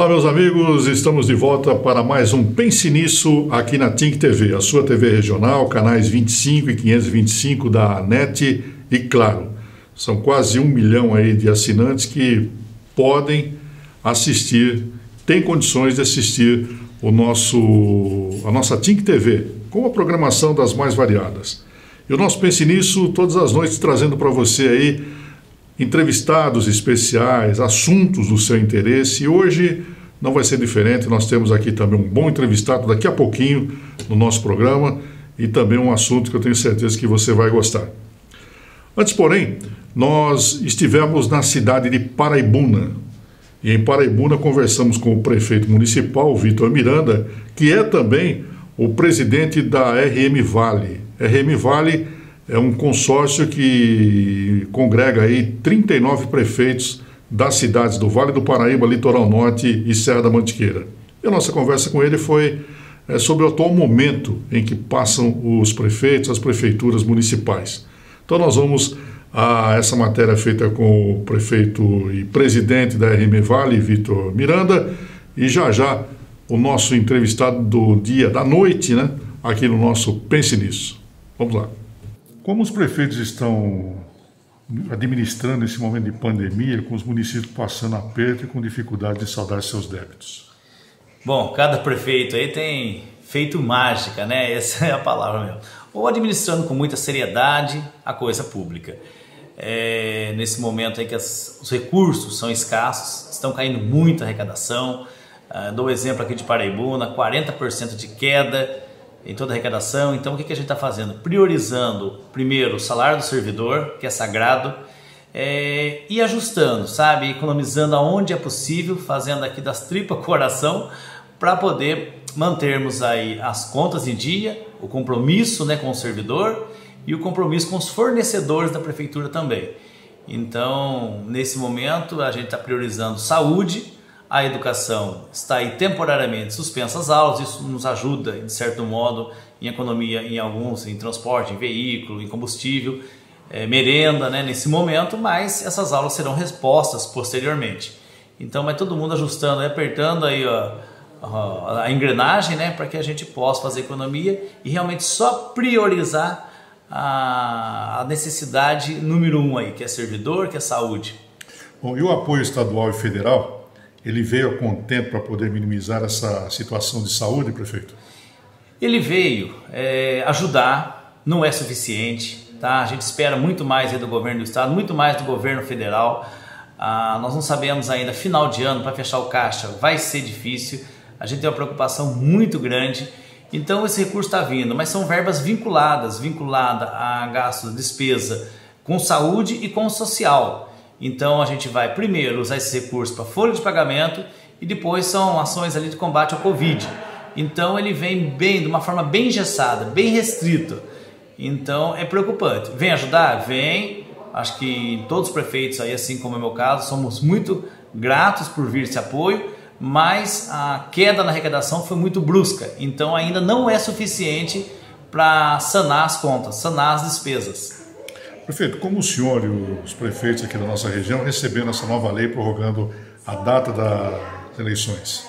Olá, meus amigos, estamos de volta para mais um Pense Nisso aqui na TINC TV, a sua TV regional, canais 25 e 525 da NET e Claro. São quase 1 milhão aí de assinantes que podem assistir, têm condições de assistir a nossa TINC TV, com a programação das mais variadas. E o nosso Pense Nisso, todas as noites, trazendo para você aí entrevistados especiais, assuntos do seu interesse. E hoje não vai ser diferente, nós temos aqui também um bom entrevistado daqui a pouquinho no nosso programa e também um assunto que eu tenho certeza que você vai gostar. Antes, porém, nós estivemos na cidade de Paraibuna. E em Paraibuna conversamos com o prefeito municipal, Vitor Miranda, que é também o presidente da RM Vale. RM Vale é um consórcio que congrega aí 39 prefeitos das cidades do Vale do Paraíba, Litoral Norte e Serra da Mantiqueira. E a nossa conversa com ele foi sobre o atual momento em que passam os prefeitos, as prefeituras municipais. Então nós vamos a essa matéria feita com o prefeito e presidente da RM Vale, Vitor Miranda, e já já o nosso entrevistado do dia, da noite, né, aqui no nosso Pense Nisso. Vamos lá. Como os prefeitos estão administrando esse momento de pandemia, com os municípios passando aperto e com dificuldade de saldar seus débitos? Bom, cada prefeito aí tem feito mágica, né? Essa é a palavra mesmo. Ou administrando com muita seriedade a coisa pública. Nesse momento aí que os recursos são escassos, estão caindo muita arrecadação. Dou o exemplo aqui de Paraibuna, 40% de queda em toda a arrecadação. Então o que a gente está fazendo? Priorizando primeiro o salário do servidor, que é sagrado, e ajustando, sabe? Economizando aonde é possível, fazendo aqui das tripas coração, para poder mantermos aí as contas em dia, o compromisso, né, com o servidor e o compromisso com os fornecedores da prefeitura também. Então, nesse momento, a gente está priorizando saúde. A educação está aí temporariamente suspensa as aulas, isso nos ajuda, de certo modo, em economia, em transporte, em veículo, em combustível, merenda, né, nesse momento, mas essas aulas serão repostas posteriormente. Então, vai todo mundo ajustando, apertando aí a engrenagem, né, para que a gente possa fazer economia e realmente só priorizar a necessidade número 1 aí, que é servidor, que é saúde. Bom, e o apoio estadual e federal? Ele veio a contento para poder minimizar essa situação de saúde, prefeito? Ele veio ajudar, não é suficiente, tá? A gente espera muito mais aí do governo do estado, muito mais do governo federal. Nós não sabemos ainda, final de ano, para fechar o caixa, vai ser difícil. A gente tem uma preocupação muito grande. Então esse recurso está vindo, mas são verbas vinculada a gastos, despesa com saúde e com social. Então a gente vai primeiro usar esse recurso para folha de pagamento e depois são ações ali de combate ao Covid. Então ele vem bem, de uma forma bem engessada, bem restrita. Então é preocupante. Vem ajudar? Vem. Acho que todos os prefeitos aí, assim como é o meu caso, somos muito gratos por vir esse apoio, mas a queda na arrecadação foi muito brusca. Então ainda não é suficiente para sanar as contas, sanar as despesas. Prefeito, como o senhor e os prefeitos aqui da nossa região receberam essa nova lei prorrogando a data das eleições?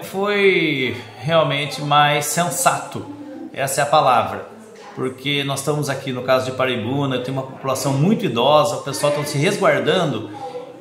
Foi realmente mais sensato, essa é a palavra, porque nós estamos aqui no caso de Paraibuna, tem uma população muito idosa, o pessoal está se resguardando,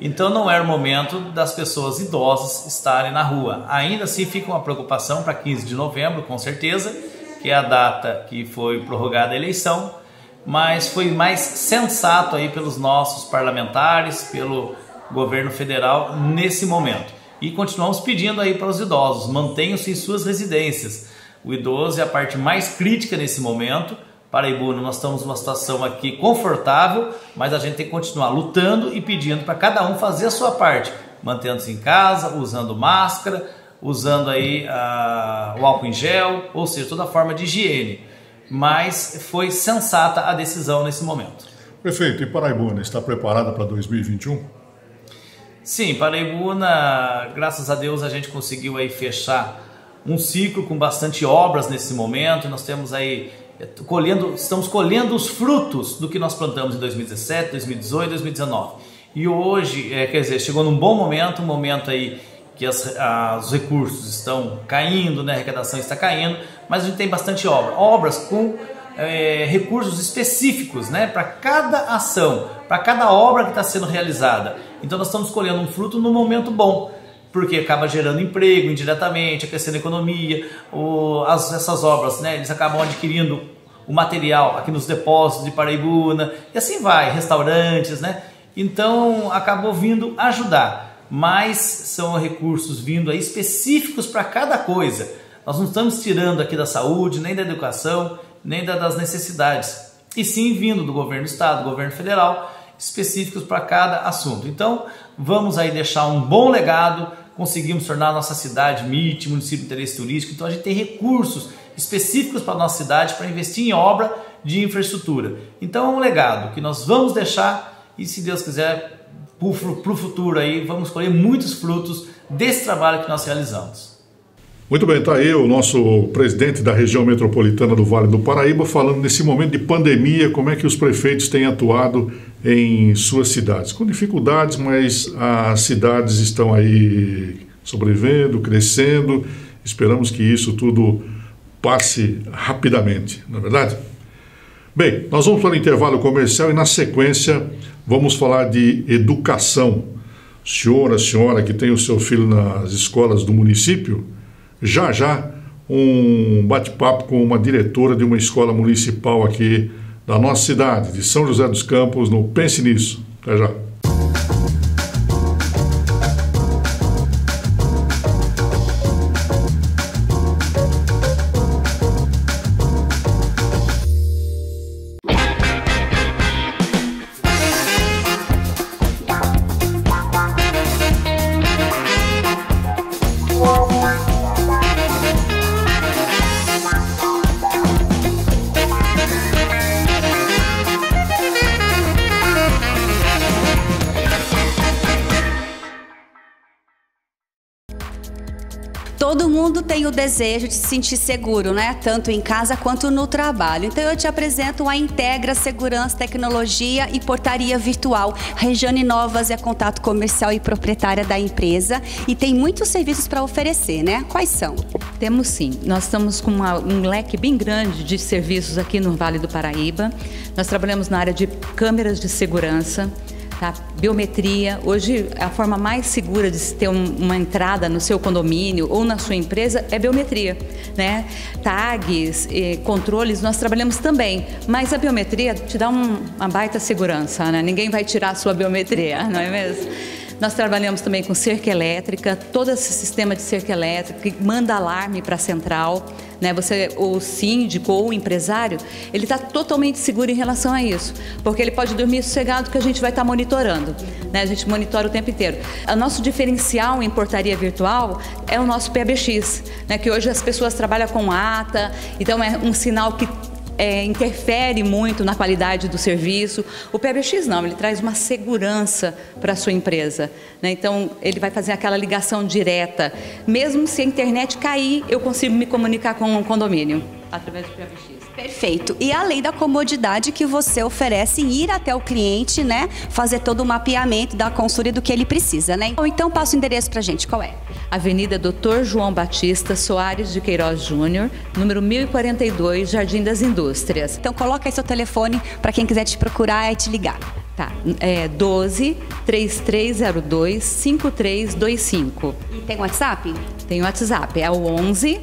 então não era o momento das pessoas idosas estarem na rua. Ainda assim fica uma preocupação para 15 de novembro, com certeza, que é a data que foi prorrogada a eleição, mas foi mais sensato aí pelos nossos parlamentares, pelo governo federal nesse momento. E continuamos pedindo aí para os idosos, mantenham-se em suas residências. O idoso é a parte mais crítica nesse momento. Paraibuna, nós estamos numa situação aqui confortável, mas a gente tem que continuar lutando e pedindo para cada um fazer a sua parte, mantendo-se em casa, usando máscara, usando aí o álcool em gel, ou seja, toda forma de higiene. Mas foi sensata a decisão nesse momento. Prefeito, e Paraibuna está preparada para 2021? Sim, Paraibuna, graças a Deus a gente conseguiu aí fechar um ciclo com bastante obras nesse momento. Nós temos aí estamos colhendo os frutos do que nós plantamos em 2017, 2018, 2019. E hoje, quer dizer, chegou num bom momento, um momento aí que os recursos estão caindo, né? A arrecadação está caindo, mas a gente tem bastante obras com recursos específicos, né? Para cada ação, para cada obra que está sendo realizada. Então nós estamos colhendo um fruto no momento bom, porque acaba gerando emprego indiretamente, aquecendo a economia. Essas obras, né? Eles acabam adquirindo o material aqui nos depósitos de Paraibuna, e assim vai, restaurantes, né? Então acabou vindo ajudar, mas são recursos vindo aí específicos para cada coisa. Nós não estamos tirando aqui da saúde, nem da educação, nem das necessidades, e sim vindo do governo do estado, do governo federal, específicos para cada assunto. Então vamos aí deixar um bom legado, conseguimos tornar a nossa cidade MIT, município de interesse turístico. Então a gente tem recursos específicos para a nossa cidade para investir em obra de infraestrutura. Então é um legado que nós vamos deixar, e se Deus quiser, para o futuro aí, vamos colher muitos frutos desse trabalho que nós realizamos. Muito bem, está aí o nosso presidente da região metropolitana do Vale do Paraíba falando nesse momento de pandemia, como é que os prefeitos têm atuado em suas cidades. Com dificuldades, mas as cidades estão aí sobrevivendo, crescendo. Esperamos que isso tudo passe rapidamente, não é verdade? Bem, nós vamos para o intervalo comercial e na sequência vamos falar de educação. Senhora que tem o seu filho nas escolas do município, já um bate-papo com uma diretora de uma escola municipal aqui da nossa cidade, de São José dos Campos, no Pense Nisso. Até já. Todo mundo tem o desejo de se sentir seguro, né? Tanto em casa quanto no trabalho. Então eu te apresento a Integra Segurança, Tecnologia e Portaria Virtual. Regiane Novas é contato comercial e proprietária da empresa e tem muitos serviços para oferecer, né? Quais são? Temos sim. Nós estamos com um leque bem grande de serviços aqui no Vale do Paraíba. Nós trabalhamos na área de câmeras de segurança, tá? Biometria. Hoje a forma mais segura de ter uma entrada no seu condomínio ou na sua empresa é biometria, né? Tags, controles, nós trabalhamos também, mas a biometria te dá uma baita segurança, né? Ninguém vai tirar a sua biometria, não é mesmo? Nós trabalhamos também com cerca elétrica, todo esse sistema de cerca elétrica que manda alarme para a central, né? O síndico ou o empresário, ele está totalmente seguro em relação a isso, porque ele pode dormir sossegado que a gente vai estar monitorando, né? A gente monitora o tempo inteiro. O nosso diferencial em portaria virtual é o nosso PBX, né? Que hoje as pessoas trabalham com ata, então é um sinal que interfere muito na qualidade do serviço. O PBX não, ele traz uma segurança para a sua empresa, né? Então ele vai fazer aquela ligação direta. Mesmo se a internet cair, eu consigo me comunicar com o condomínio através do PBX. Perfeito. E além da comodidade que você oferece em ir até o cliente, né? Fazer todo o mapeamento da consultoria do que ele precisa, né? Então passa o endereço pra gente, qual é? Avenida Dr. João Batista Soares de Queiroz Júnior, número 1042, Jardim das Indústrias. Então coloca aí seu telefone para quem quiser te procurar e te ligar. Tá, 12-3302-5325. E tem WhatsApp? Tem o WhatsApp, é o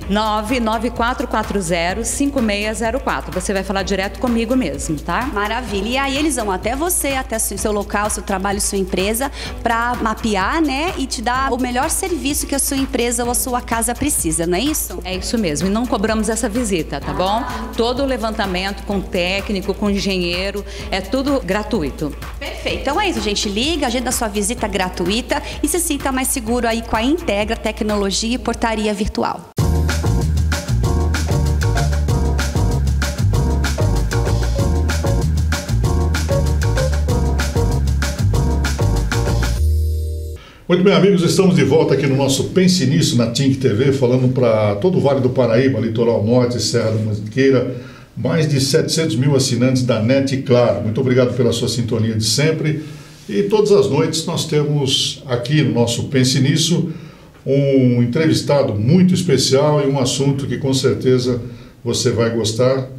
11-99440-5604. Você vai falar direto comigo mesmo, tá? Maravilha. E aí eles vão até você, até seu local, seu trabalho, sua empresa, para mapear, né? E te dar o melhor serviço que a sua empresa ou a sua casa precisa, não é isso? É isso mesmo. E não cobramos essa visita, tá bom? Todo o levantamento com técnico, com engenheiro, é tudo gratuito. Perfeito. Então é isso, gente. Liga, agenda sua visita gratuita e se sinta mais seguro aí com a Integra Tecnologia e Portaria Virtual. Muito bem, amigos, estamos de volta aqui no nosso Pense Nisso na TINC TV, falando para todo o Vale do Paraíba, Litoral Norte, Serra da Mantiqueira, mais de 700 mil assinantes da NET e Claro. Muito obrigado pela sua sintonia de sempre. E todas as noites nós temos aqui no nosso Pense Nisso um entrevistado muito especial e um assunto que com certeza você vai gostar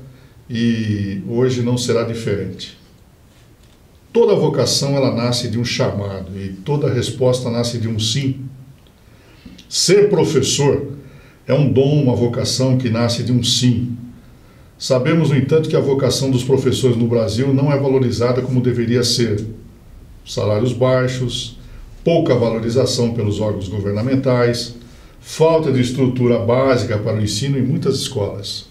e hoje não será diferente. Toda vocação ela nasce de um chamado e toda resposta nasce de um sim. Ser professor é um dom, uma vocação que nasce de um sim. Sabemos, no entanto, que a vocação dos professores no Brasil não é valorizada como deveria ser. Salários baixos, pouca valorização pelos órgãos governamentais, falta de estrutura básica para o ensino em muitas escolas.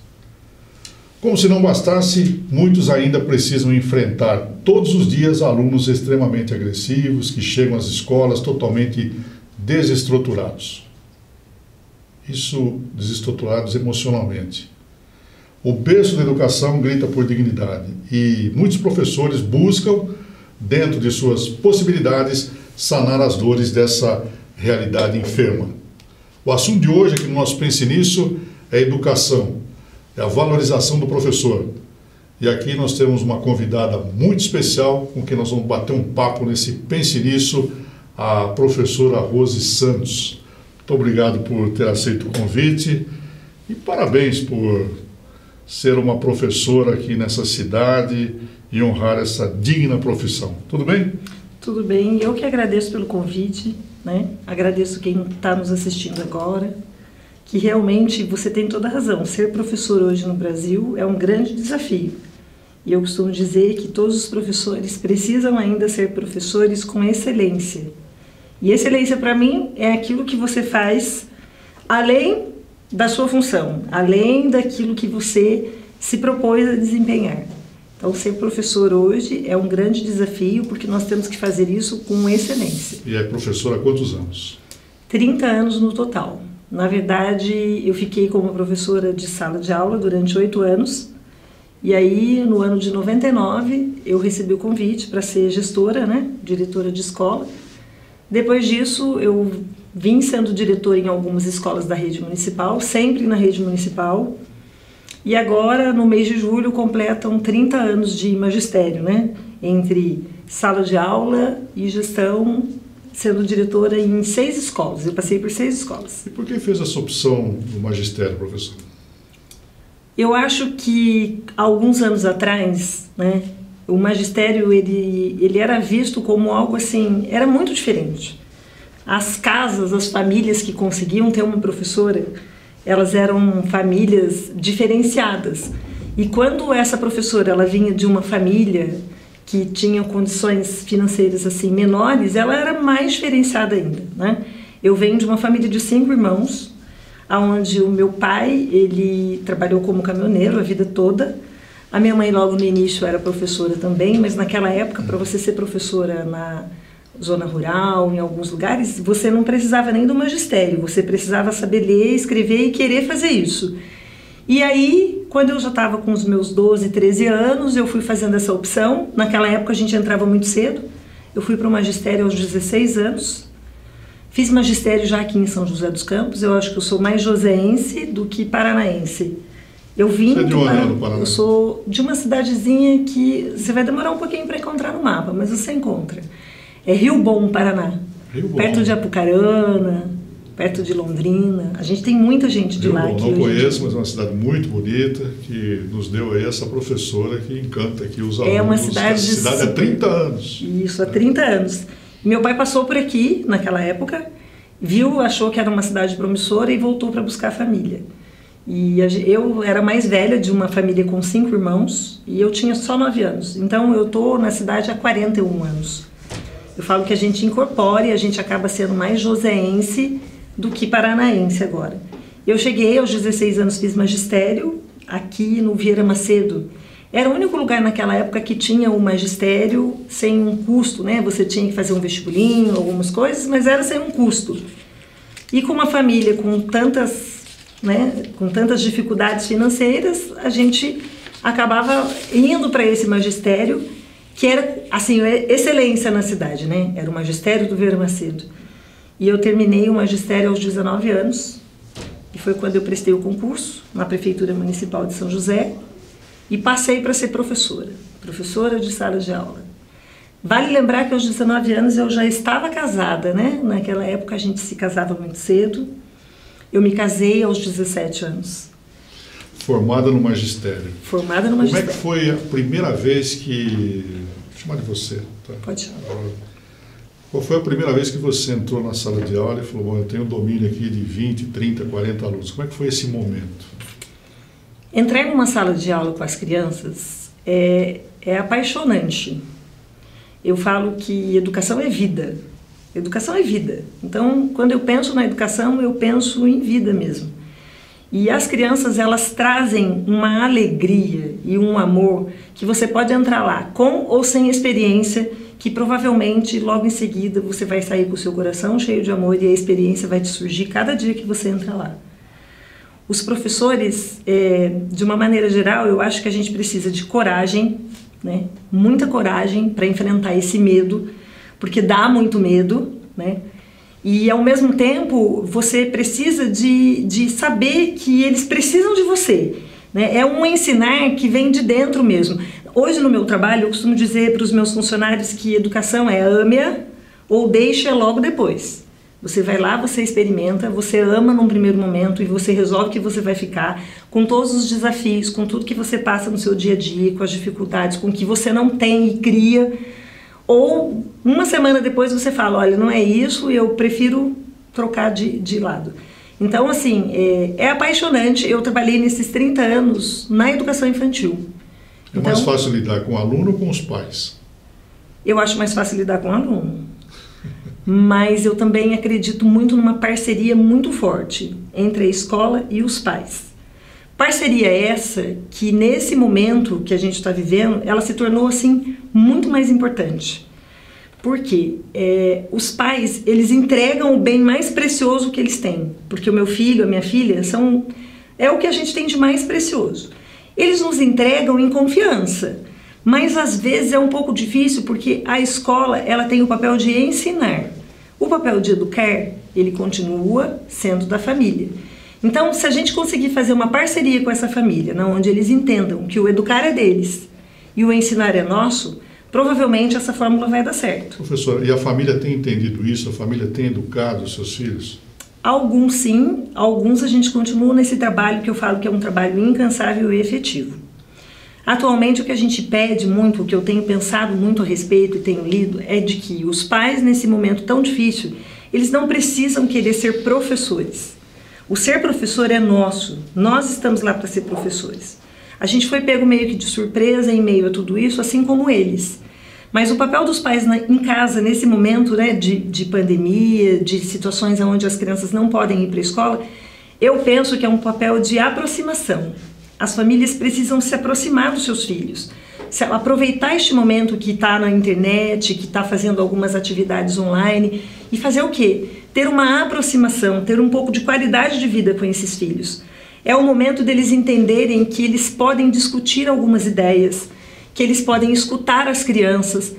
Como se não bastasse, muitos ainda precisam enfrentar todos os dias alunos extremamente agressivos que chegam às escolas totalmente desestruturados. Isso, desestruturados emocionalmente. O berço da educação grita por dignidade e muitos professores buscam, dentro de suas possibilidades, sanar as dores dessa realidade enferma. O assunto de hoje, aqui no nosso Pense Nisso, é educação, é a valorização do professor. E aqui nós temos uma convidada muito especial com quem nós vamos bater um papo nesse Pense Nisso, a professora Rose Santos. Muito obrigado por ter aceito o convite e parabéns por ser uma professora aqui nessa cidade e honrar essa digna profissão. Tudo bem? Tudo bem, eu que agradeço pelo convite, né? Agradeço quem está nos assistindo agora, que realmente você tem toda a razão. Ser professor hoje no Brasil é um grande desafio. E eu costumo dizer que todos os professores precisam ainda ser professores com excelência. E excelência, para mim, é aquilo que você faz além da sua função, além daquilo que você se propôs a desempenhar. Então, ser professor hoje é um grande desafio, porque nós temos que fazer isso com excelência. E é professora há quantos anos? 30 anos no total. Na verdade, eu fiquei como professora de sala de aula durante 8 anos. E aí, no ano de 99, eu recebi o convite para ser gestora, né? Diretora de escola. Depois disso, eu vim sendo diretora em algumas escolas da rede municipal, sempre na rede municipal. E agora, no mês de julho, completam 30 anos de magistério, né? Entre sala de aula e gestão, sendo diretora em 6 escolas. Eu passei por 6 escolas. E por que fez essa opção do magistério, professor? Eu acho que, alguns anos atrás, né, o magistério ele era visto como algo assim, era muito diferente. As casas, as famílias que conseguiam ter uma professora, elas eram famílias diferenciadas. E quando essa professora ela vinha de uma família que tinha condições financeiras assim menores, ela era mais diferenciada ainda, né? Eu venho de uma família de 5 irmãos, onde o meu pai ele trabalhou como caminhoneiro a vida toda. A minha mãe logo no início era professora também, mas naquela época, para você ser professora na zona rural, em alguns lugares, você não precisava nem do magistério, você precisava saber ler, escrever e querer fazer isso. E aí, quando eu já estava com os meus 12, 13 anos, eu fui fazendo essa opção. Naquela época a gente entrava muito cedo, eu fui para o magistério aos 16 anos, fiz magistério já aqui em São José dos Campos. Eu acho que eu sou mais joseense do que paranaense. Eu vim do Paraná? Eu sou de uma cidadezinha que você vai demorar um pouquinho para encontrar no mapa, mas você encontra. É Rio Bom, Paraná. Rio Bom. Perto de Apucarana, perto de Londrina. A gente tem muita gente de Rio lá. Bom, não conheço, mas é uma cidade muito bonita que nos deu aí essa professora que encanta aqui os alunos. É uma cidade há 30 anos. Isso, há 30 anos. Meu pai passou por aqui naquela época, viu, achou que era uma cidade promissora e voltou para buscar a família. E eu era mais velha de uma família com 5 irmãos e eu tinha só 9 anos. Então eu estou na cidade há 41 anos. Eu falo que a gente incorpora e a gente acaba sendo mais joseense do que paranaense agora. Eu cheguei aos 16 anos, fiz magistério aqui no Vieira Macedo. Era o único lugar naquela época que tinha o magistério sem um custo, né? Você tinha que fazer um vestibulinho, algumas coisas, mas era sem um custo. E com uma família com tantas dificuldades financeiras, a gente acabava indo para esse magistério, que era, assim, excelência na cidade, né? Era o magistério do Vieira Macedo. E eu terminei o magistério aos 19 anos, e foi quando eu prestei o concurso na Prefeitura Municipal de São José, e passei para ser professora de sala de aula. Vale lembrar que aos 19 anos eu já estava casada, né? Naquela época a gente se casava muito cedo. Eu me casei aos 17 anos. Formada no magistério. Formada no magistério. Como é que foi a primeira vez que... Vou chamar de você. Tá? Pode chamar. Qual foi a primeira vez que você entrou na sala de aula e falou, bom, eu tenho um domínio aqui de 20, 30, 40 alunos. Como é que foi esse momento? Entrar numa sala de aula com as crianças é apaixonante. Eu falo que educação é vida. Educação é vida. Então, quando eu penso na educação, eu penso em vida mesmo. E as crianças, elas trazem uma alegria e um amor que você pode entrar lá com ou sem experiência, que provavelmente logo em seguida você vai sair com o seu coração cheio de amor e a experiência vai te surgir cada dia que você entra lá. Os professores, de uma maneira geral, eu acho que a gente precisa de coragem, né? Muita coragem para enfrentar esse medo, porque dá muito medo, né? E ao mesmo tempo você precisa de saber que eles precisam de você, né? É um ensinar que vem de dentro mesmo. Hoje no meu trabalho eu costumo dizer para os meus funcionários que educação é ame-a ou deixe-a logo depois. Você vai lá, você experimenta, você ama num primeiro momento e você resolve que você vai ficar com todos os desafios, com tudo que você passa no seu dia a dia, com as dificuldades, com o que você não tem e cria. Ou uma semana depois você fala, olha, não é isso, eu prefiro trocar de lado. Então, assim, é apaixonante. Eu trabalhei nesses 30 anos na educação infantil. É mais fácil lidar com o aluno ou com os pais? Eu acho mais fácil lidar com o aluno. Mas eu também acredito muito numa parceria muito forte entre a escola e os pais. Parceria essa que nesse momento que a gente está vivendo, ela se tornou assim muito mais importante. Porque os pais, eles entregam o bem mais precioso que eles têm. Porque o meu filho, a minha filha, é o que a gente tem de mais precioso. Eles nos entregam em confiança. Mas às vezes é um pouco difícil porque a escola ela tem o papel de ensinar. O papel de educar, ele continua sendo da família. Então, se a gente conseguir fazer uma parceria com essa família, onde eles entendam que o educar é deles e o ensinar é nosso, provavelmente essa fórmula vai dar certo. Professora, e a família tem entendido isso? A família tem educado os seus filhos? Alguns sim, alguns a gente continua nesse trabalho que eu falo que é um trabalho incansável e efetivo. Atualmente o que a gente pede muito, o que eu tenho pensado muito a respeito e tenho lido, é de que os pais nesse momento tão difícil, eles não precisam querer ser professores. O ser professor é nosso, nós estamos lá para ser professores. A gente foi pego meio que de surpresa em meio a tudo isso, assim como eles. Mas o papel dos pais em casa nesse momento, né, de pandemia, de situações onde as crianças não podem ir para a escola, eu penso que é um papel de aproximação. As famílias precisam se aproximar dos seus filhos, aproveitar este momento que está na internet, que está fazendo algumas atividades online e fazer o quê? Ter uma aproximação, ter um pouco de qualidade de vida com esses filhos. É o momento deles entenderem que eles podem discutir algumas ideias, que eles podem escutar as crianças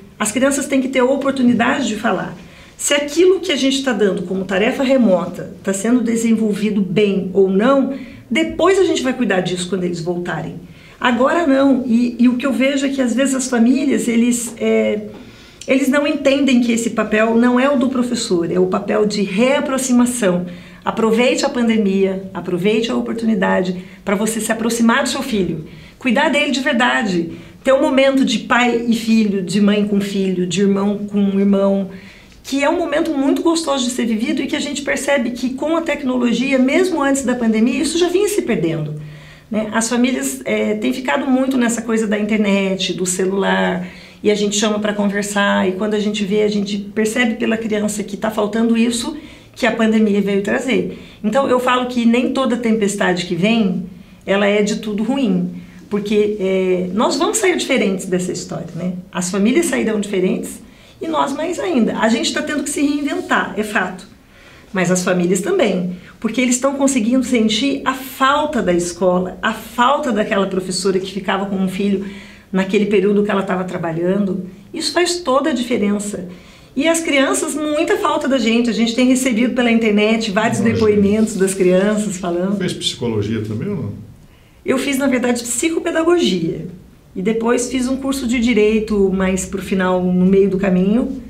têm que ter a oportunidade de falar. Se aquilo que a gente está dando como tarefa remota está sendo desenvolvido bem ou não, depois a gente vai cuidar disso quando eles voltarem. Agora não. E o que eu vejo é que às vezes as famílias, eles não entendem que esse papel não é o do professor, é o papel de reaproximação. Aproveite a pandemia, aproveite a oportunidade para você se aproximar do seu filho, cuidar dele de verdade, ter um momento de pai e filho, de mãe com filho, de irmão com irmão, que é um momento muito gostoso de ser vivido e que a gente percebe que com a tecnologia, mesmo antes da pandemia, isso já vinha se perdendo, né? As famílias têm ficado muito nessa coisa da internet, do celular, e a gente chama para conversar, e quando a gente vê, a gente percebe pela criança que está faltando isso, que a pandemia veio trazer. Então eu falo que nem toda tempestade que vem, ela é de tudo ruim, porque nós vamos sair diferentes dessa história, né? As famílias sairão diferentes, e nós mais ainda. A gente está tendo que se reinventar, é fato. Mas as famílias também. Porque eles estão conseguindo sentir a falta da escola, a falta daquela professora que ficava com um filho naquele período que ela estava trabalhando. Isso faz toda a diferença. E as crianças, muita falta da gente. A gente tem recebido pela internet vários depoimentos das crianças falando. Fez psicologia também ou não? Eu fiz, na verdade, psicopedagogia. E depois fiz um curso de Direito, mas para o final, no meio do caminho,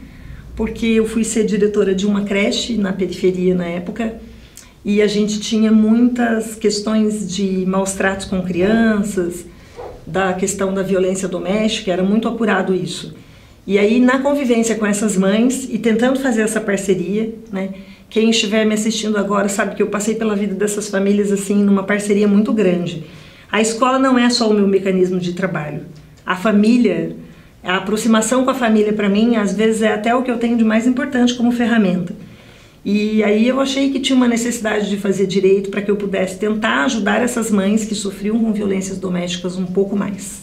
porque eu fui ser diretora de uma creche na periferia na época, e a gente tinha muitas questões de maus tratos com crianças, da questão da violência doméstica, era muito apurado isso. E aí, na convivência com essas mães e tentando fazer essa parceria, né, quem estiver me assistindo agora sabe que eu passei pela vida dessas famílias assim, numa parceria muito grande. A escola não é só o meu mecanismo de trabalho. A família, a aproximação com a família para mim, às vezes é até o que eu tenho de mais importante como ferramenta. E aí eu achei que tinha uma necessidade de fazer direito para que eu pudesse tentar ajudar essas mães que sofriam com violências domésticas um pouco mais.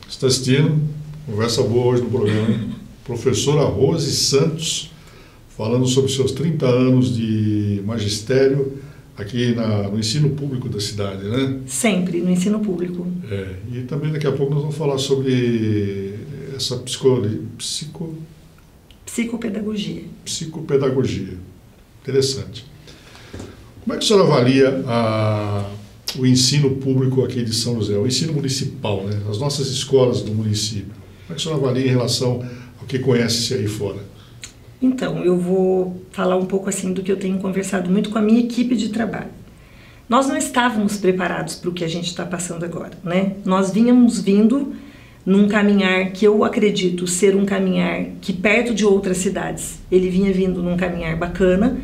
Você está assistindo? Conversa boa hoje no programa, hein? Professora Rose Santos, falando sobre seus 30 anos de magistério aqui no ensino público da cidade, né? Sempre, no ensino público. E também daqui a pouco nós vamos falar sobre essa psicopedagogia. Psicopedagogia. Interessante. Como é que a senhora avalia o ensino público aqui de São José, o ensino municipal, né? As nossas escolas do município? Como é que a senhora avalia em relação ao que conhece-se aí fora? Então, eu vou falar um pouco assim do que eu tenho conversado muito com a minha equipe de trabalho. Nós não estávamos preparados para o que a gente está passando agora, né? Nós vínhamos vindo num caminhar que eu acredito ser um caminhar que perto de outras cidades, ele vinha vindo num caminhar bacana,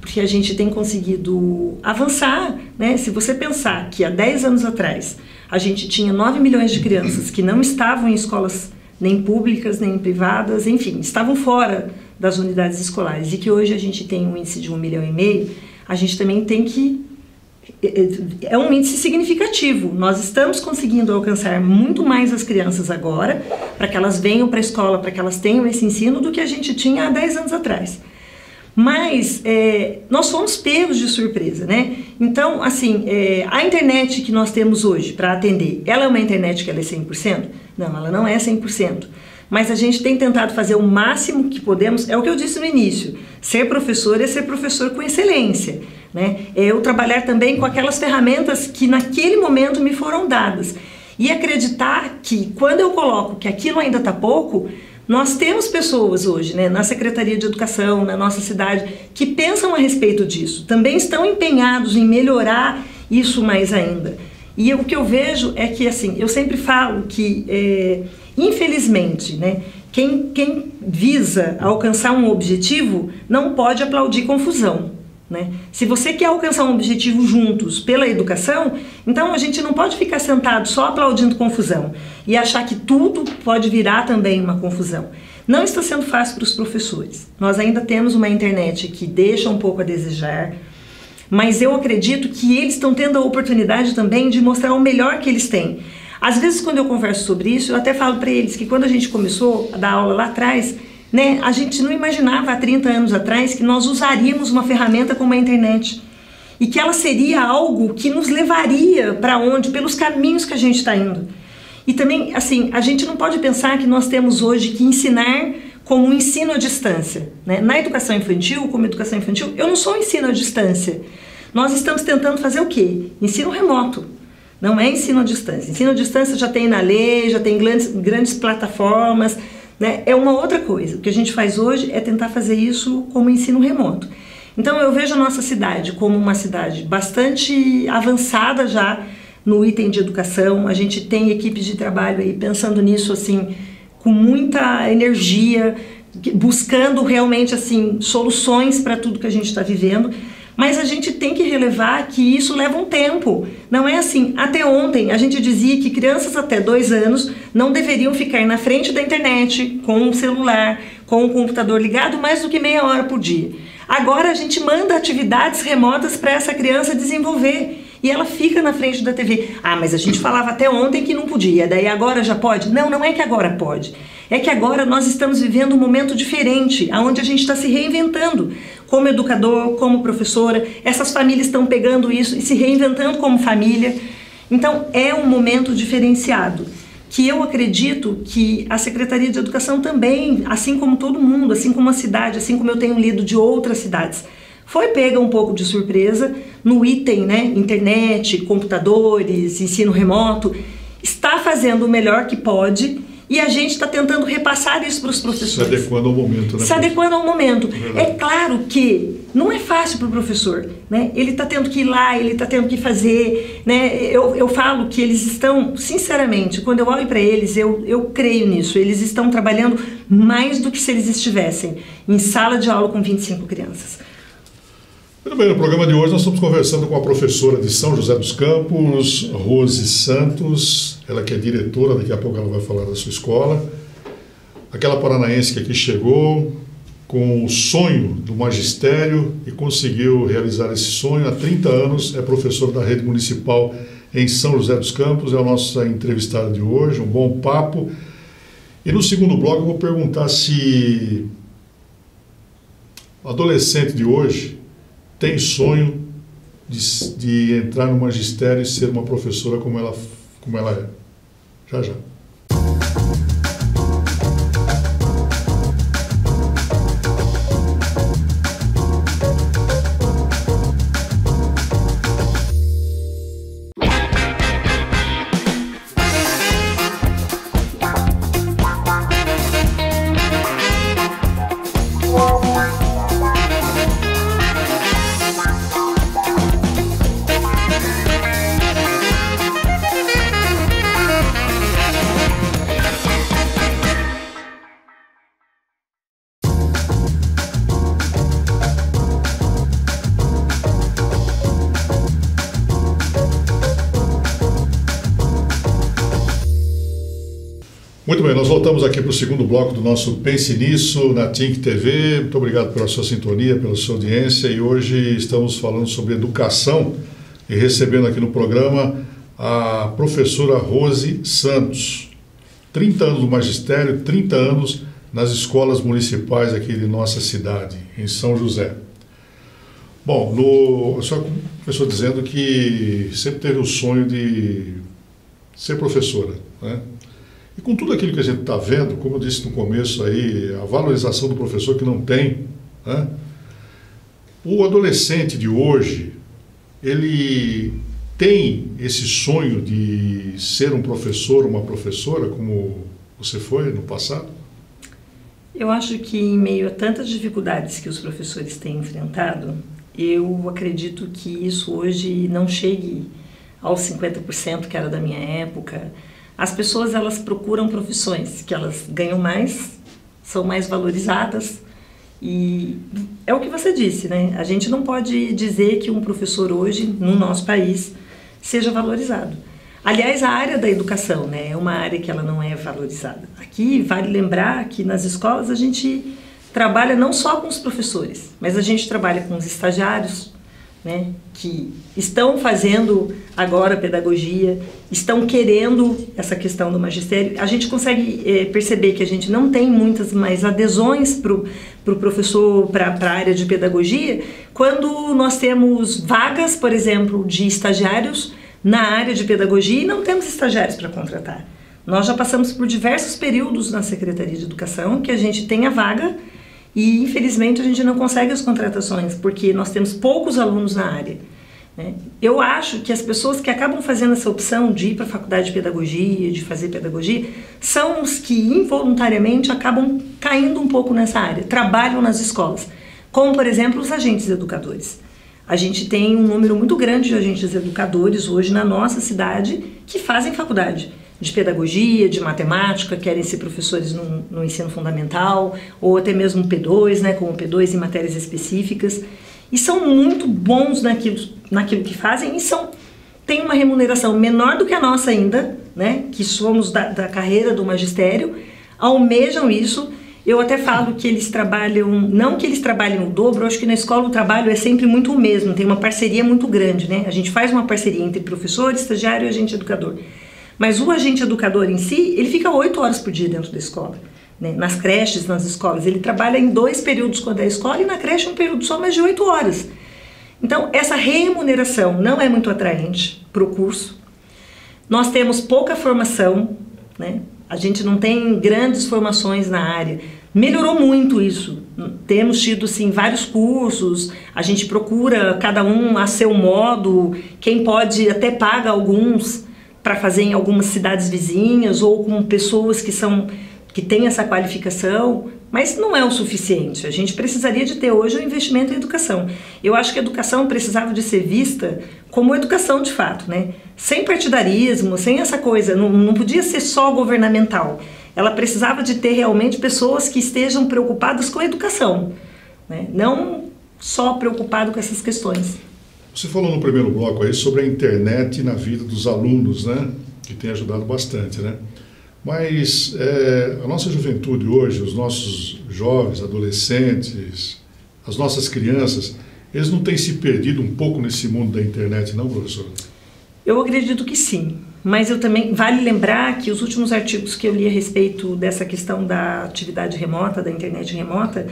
porque a gente tem conseguido avançar, né? Se você pensar que há 10 anos atrás a gente tinha 9 milhões de crianças que não estavam em escolas nem públicas, nem privadas, enfim, estavam fora das unidades escolares, e que hoje a gente tem um índice de 1,5 milhão, a gente também tem que... É um índice significativo. Nós estamos conseguindo alcançar muito mais as crianças agora, para que elas venham para a escola, para que elas tenham esse ensino, do que a gente tinha há 10 anos atrás. Mas nós fomos pegos de surpresa, né? Então, assim, a internet que nós temos hoje para atender, ela é uma internet que ela é 100%? Não, ela não é 100%. Mas a gente tem tentado fazer o máximo que podemos, é o que eu disse no início, ser professor é ser professor com excelência, né? É eu trabalhar também com aquelas ferramentas que naquele momento me foram dadas. E acreditar que quando eu coloco que aquilo ainda está pouco, nós temos pessoas hoje, né, na Secretaria de Educação, na nossa cidade, que pensam a respeito disso, também estão empenhados em melhorar isso mais ainda. E o que eu vejo é que, assim, eu sempre falo que, infelizmente, né, quem visa alcançar um objetivo não pode aplaudir confusão. Né? Se você quer alcançar um objetivo juntos pela educação, então a gente não pode ficar sentado só aplaudindo confusão e achar que tudo pode virar também uma confusão. Não está sendo fácil para os professores. Nós ainda temos uma internet que deixa um pouco a desejar, mas eu acredito que eles estão tendo a oportunidade também de mostrar o melhor que eles têm. Às vezes, quando eu converso sobre isso, eu até falo para eles que quando a gente começou a dar aula lá atrás, né, a gente não imaginava há 30 anos atrás que nós usaríamos uma ferramenta como a internet e que ela seria algo que nos levaria para onde, pelos caminhos que a gente está indo. E também, assim, a gente não pode pensar que nós temos hoje que ensinar como um ensino à distância, né? Na educação infantil, como educação infantil, eu não sou ensino à distância. Nós estamos tentando fazer o quê? Ensino remoto. Não é ensino à distância. Ensino à distância já tem na lei, já tem grandes plataformas, né? É uma outra coisa. O que a gente faz hoje é tentar fazer isso como ensino remoto. Então eu vejo a nossa cidade como uma cidade bastante avançada já no item de educação. A gente tem equipes de trabalho aí pensando nisso assim com muita energia, buscando realmente assim soluções para tudo que a gente está vivendo. Mas a gente tem que relevar que isso leva um tempo. Não é assim, até ontem a gente dizia que crianças até 2 anos não deveriam ficar na frente da internet, com o celular, com o computador ligado mais do que meia hora por dia. Agora a gente manda atividades remotas para essa criança desenvolver e ela fica na frente da TV. Ah, mas a gente falava até ontem que não podia, daí agora já pode? Não, não é que agora pode. É que agora nós estamos vivendo um momento diferente, onde a gente está se reinventando. Como educador, como professora, essas famílias estão pegando isso e se reinventando como família. Então é um momento diferenciado, que eu acredito que a Secretaria de Educação também, assim como todo mundo, assim como a cidade, assim como eu tenho lido de outras cidades, foi pega um pouco de surpresa no item, né, internet, computadores, ensino remoto. está fazendo o melhor que pode e a gente está tentando repassar isso para os professores. Se adequando ao momento, né? Se adequando ao momento. É claro que não é fácil para o professor, né? Ele está tendo que ir lá, ele está tendo que fazer, né? Eu falo que eles estão, sinceramente, quando eu olho para eles, eu creio nisso, eles estão trabalhando mais do que se eles estivessem em sala de aula com 25 crianças. Muito bem, no programa de hoje nós estamos conversando com a professora de São José dos Campos, Rose Santos, ela que é diretora, daqui a pouco ela vai falar da sua escola, aquela paranaense que aqui chegou com o sonho do magistério e conseguiu realizar esse sonho há 30 anos, é professora da rede municipal em São José dos Campos, é a nossa entrevistada de hoje, um bom papo. E no segundo bloco eu vou perguntar se o adolescente de hoje tem sonho de entrar no magistério e ser uma professora como ela é. Já, já. Muito bem, nós voltamos aqui para o segundo bloco do nosso Pense Nisso na Think TV. Muito obrigado pela sua sintonia, pela sua audiência, e hoje estamos falando sobre educação e recebendo aqui no programa a professora Rose Santos. 30 anos no magistério, 30 anos nas escolas municipais aqui de nossa cidade, em São José. Bom, a senhora começou dizendo que sempre teve o sonho de ser professora, né? E com tudo aquilo que a gente está vendo, como eu disse no começo aí, a valorização do professor que não tem, né? O adolescente de hoje, ele tem esse sonho de ser um professor, uma professora, como você foi no passado? Eu acho que em meio a tantas dificuldades que os professores têm enfrentado, eu acredito que isso hoje não chegue aos 50% que era da minha época. As pessoas, elas procuram profissões que elas ganham mais, são mais valorizadas, e é o que você disse, né? A gente não pode dizer que um professor hoje, no nosso país, seja valorizado. Aliás, a área da educação, né, é uma área que ela não é valorizada. Aqui vale lembrar que nas escolas a gente trabalha não só com os professores, mas a gente trabalha com os estagiários, né, que estão fazendo agora pedagogia, estão querendo essa questão do magistério. A gente consegue perceber que a gente não tem muitas mais adesões para o professor, para a área de pedagogia, quando nós temos vagas, por exemplo, de estagiários na área de pedagogia e não temos estagiários para contratar. Nós já passamos por diversos períodos na Secretaria de Educação que a gente tem a vaga e, infelizmente, a gente não consegue as contratações, porque nós temos poucos alunos na área, né? Eu acho que as pessoas que acabam fazendo essa opção de ir para a faculdade de pedagogia, de fazer pedagogia, são os que involuntariamente acabam caindo um pouco nessa área, trabalham nas escolas, como, por exemplo, os agentes educadores. A gente tem um número muito grande de agentes educadores hoje na nossa cidade que fazem faculdade de pedagogia, de matemática, querem ser professores no ensino fundamental, ou até mesmo P2, né, como P2 em matérias específicas, e são muito bons naquilo que fazem, e têm uma remuneração menor do que a nossa ainda, né, que somos da carreira do magistério, almejam isso. Eu até falo que eles trabalham, não que eles trabalhem o dobro, eu acho que na escola o trabalho é sempre muito o mesmo, tem uma parceria muito grande, né, a gente faz uma parceria entre professor, estagiário e agente educador. Mas o agente educador em si, ele fica 8 horas por dia dentro da escola, né? Nas creches, nas escolas. Ele trabalha em 2 períodos quando é a escola e na creche um período só, mas de 8 horas. Então, essa remuneração não é muito atraente para o curso. Nós temos pouca formação, né? A gente não tem grandes formações na área. Melhorou muito isso. Temos tido, sim, vários cursos. A gente procura, cada um a seu modo. Quem pode até paga alguns, para fazer em algumas cidades vizinhas ou com pessoas que têm essa qualificação, mas não é o suficiente. A gente precisaria de ter hoje um investimento em educação. Eu acho que a educação precisava de ser vista como educação de fato, né? Sem partidarismo, sem essa coisa, não podia ser só governamental. Ela precisava de ter realmente pessoas que estejam preocupadas com a educação, né? Não só preocupado com essas questões. Você falou no primeiro bloco aí sobre a internet na vida dos alunos, né? Que tem ajudado bastante, né? Mas a nossa juventude hoje, os nossos jovens, adolescentes, as nossas crianças, eles não têm se perdido um pouco nesse mundo da internet, não, professor? Eu acredito que sim, mas eu também vale lembrar que os últimos artigos que eu li a respeito dessa questão da atividade remota, da internet remota,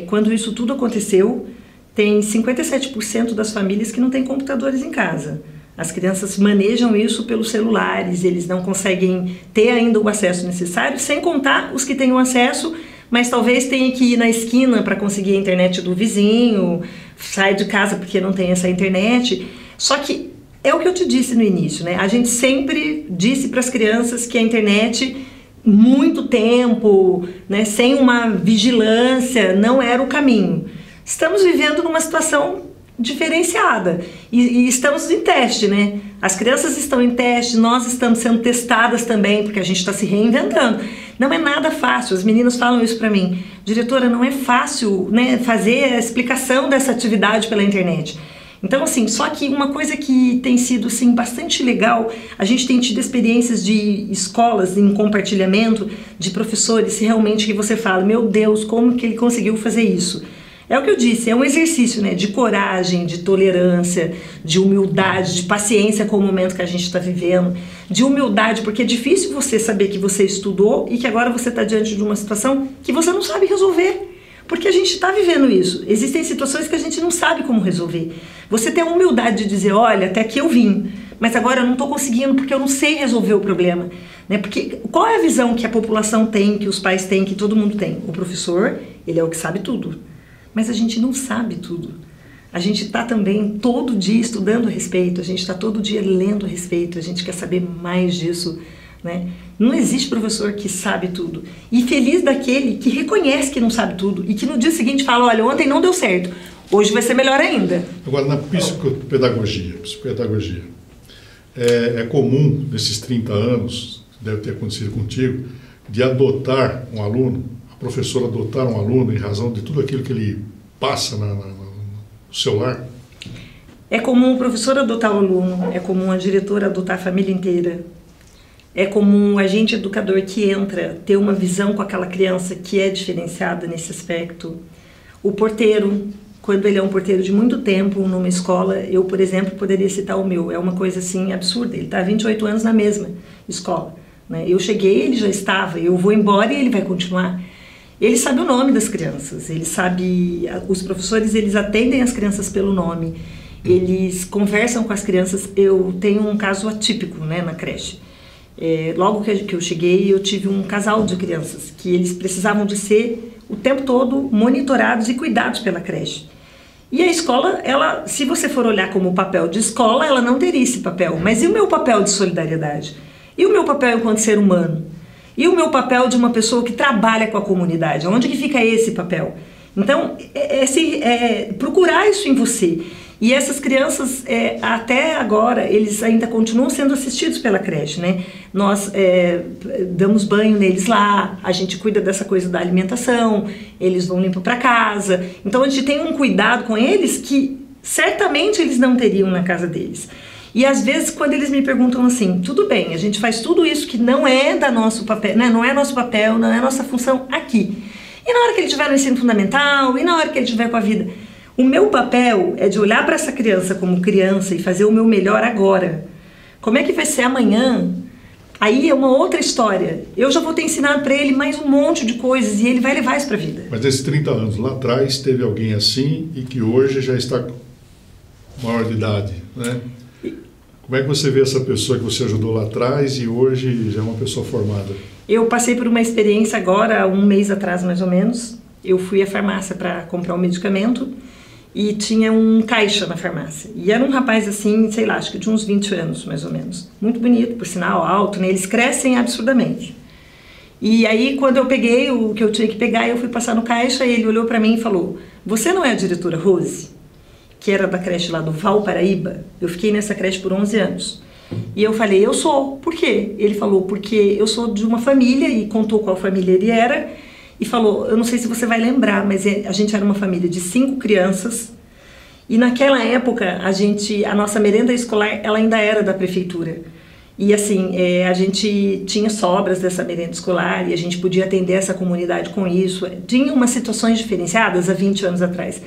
quando isso tudo aconteceu, tem 57% das famílias que não têm computadores em casa. As crianças manejam isso pelos celulares, eles não conseguem ter ainda o acesso necessário, sem contar os que têm o acesso, mas talvez tenha que ir na esquina para conseguir a internet do vizinho, sai de casa porque não tem essa internet. Só que é o que eu te disse no início, né? A gente sempre disse para as crianças que a internet, muito tempo, né, sem uma vigilância, não era o caminho. Estamos vivendo numa situação diferenciada e estamos em teste, né? As crianças estão em teste, nós estamos sendo testadas também, porque a gente está se reinventando. Não é nada fácil, as meninas falam isso para mim. Diretora, não é fácil, né, fazer a explicação dessa atividade pela internet. Então, assim, só que uma coisa que tem sido, assim, bastante legal, a gente tem tido experiências de escolas em compartilhamento, de professores realmente que você fala, meu Deus, como que ele conseguiu fazer isso? É o que eu disse, é um exercício, né, de coragem, de tolerância, de humildade, de paciência com o momento que a gente está vivendo, de humildade, porque é difícil você saber que você estudou e que agora você está diante de uma situação que você não sabe resolver. Porque a gente está vivendo isso. Existem situações que a gente não sabe como resolver. Você tem a humildade de dizer, olha, até aqui eu vim, mas agora eu não estou conseguindo porque eu não sei resolver o problema. Né? Porque qual é a visão que a população tem, que os pais têm, que todo mundo tem? O professor, ele é o que sabe tudo. Mas a gente não sabe tudo. A gente está também todo dia estudando a respeito, a gente está todo dia lendo a respeito, a gente quer saber mais disso. Né? Não existe professor que sabe tudo. E feliz daquele que reconhece que não sabe tudo e que no dia seguinte fala, olha, ontem não deu certo, hoje vai ser melhor ainda. Agora, na psicopedagogia, é comum, nesses 30 anos, deve ter acontecido contigo, de adotar um aluno, a professora adotar um aluno em razão de tudo aquilo que ele passa no seu lar? É comum o professor adotar o aluno, é comum a diretora adotar a família inteira. É comum o agente educador que entra ter uma visão com aquela criança que é diferenciada nesse aspecto. O porteiro, quando ele é um porteiro de muito tempo numa escola, eu, por exemplo, poderia citar o meu, é uma coisa assim absurda, ele está há 28 anos na mesma escola. Né? Eu cheguei, ele já estava, eu vou embora e ele vai continuar. Ele sabe o nome das crianças, ele sabe, os professores eles atendem as crianças pelo nome, eles conversam com as crianças. Eu tenho um caso atípico, né, na creche. Logo que eu cheguei, eu tive um casal de crianças que eles precisavam de ser o tempo todo monitorados e cuidados pela creche. E a escola, ela, se você for olhar como papel de escola, ela não teria esse papel. Mas e o meu papel de solidariedade? E o meu papel enquanto ser humano? E o meu papel de uma pessoa que trabalha com a comunidade? Onde que fica esse papel? Então, procurar isso em você. E essas crianças, até agora, eles ainda continuam sendo assistidos pela creche, né? Nós damos banho neles lá, a gente cuida dessa coisa da alimentação, eles vão limpar para casa. Então a gente tem um cuidado com eles que certamente eles não teriam na casa deles. E às vezes quando eles me perguntam assim, tudo bem, a gente faz tudo isso que não é da nosso papel, né? Não é nosso papel, não é nossa função aqui. E na hora que ele estiver no ensino fundamental, e na hora que ele estiver com a vida... O meu papel é de olhar para essa criança como criança e fazer o meu melhor agora. Como é que vai ser amanhã? Aí é uma outra história. Eu já vou ter ensinado para ele mais um monte de coisas e ele vai levar isso para a vida. Mas nesses 30 anos lá atrás teve alguém assim e que hoje já está maior de idade, né? Como é que você vê essa pessoa que você ajudou lá atrás e hoje já é uma pessoa formada? Eu passei por uma experiência agora, um mês atrás mais ou menos. Eu fui à farmácia para comprar um medicamento e tinha um caixa na farmácia. E era um rapaz assim, sei lá, acho que de uns 20 anos, mais ou menos. Muito bonito, por sinal, alto, né? Eles crescem absurdamente. E aí, quando eu peguei o que eu tinha que pegar, eu fui passar no caixa e ele olhou para mim e falou: "Você não é a diretora Rose?", que era da creche lá do Val Paraíba. Eu fiquei nessa creche por 11 anos. E eu falei: "Eu sou". Por quê? Ele falou: "Porque eu sou de uma família", e contou qual família ele era. E falou: "Eu não sei se você vai lembrar, mas a gente era uma família de 5 crianças. E naquela época, a nossa merenda escolar, ela ainda era da prefeitura. E assim, a gente tinha sobras dessa merenda escolar e a gente podia atender essa comunidade com isso. Tinha umas situações diferenciadas há 20 anos atrás.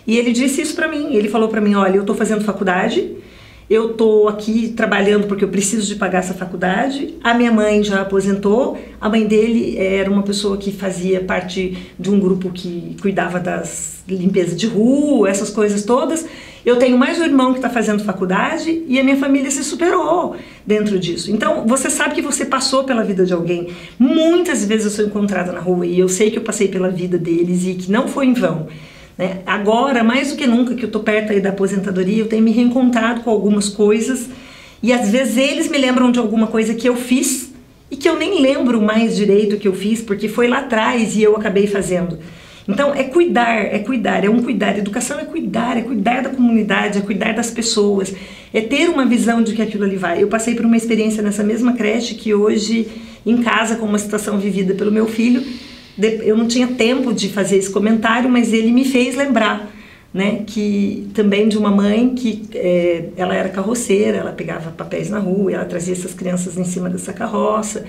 E ele disse isso para mim. Ele falou para mim: "Olha, eu estou fazendo faculdade, eu estou aqui trabalhando porque eu preciso de pagar essa faculdade. A minha mãe já aposentou, a mãe dele era uma pessoa que fazia parte de um grupo que cuidava das limpezas de rua, essas coisas todas. Eu tenho mais um irmão que está fazendo faculdade e a minha família se superou dentro disso. Então, você sabe que você passou pela vida de alguém. Muitas vezes eu sou encontrada na rua e eu sei que eu passei pela vida deles e que não foi em vão. Né? Agora, mais do que nunca, que eu estou perto aí da aposentadoria, eu tenho me reencontrado com algumas coisas e às vezes eles me lembram de alguma coisa que eu fiz e que eu nem lembro mais direito o que eu fiz, porque foi lá atrás e eu acabei fazendo. Então, é cuidar, é um cuidar. Educação é cuidar da comunidade, é cuidar das pessoas, é ter uma visão de que aquilo ali vai. Eu passei por uma experiência nessa mesma creche que hoje, em casa, com uma situação vivida pelo meu filho, eu não tinha tempo de fazer esse comentário, mas ele me fez lembrar, né, que também de uma mãe que ela era carroceira, ela pegava papéis na rua, ela trazia essas crianças em cima dessa carroça.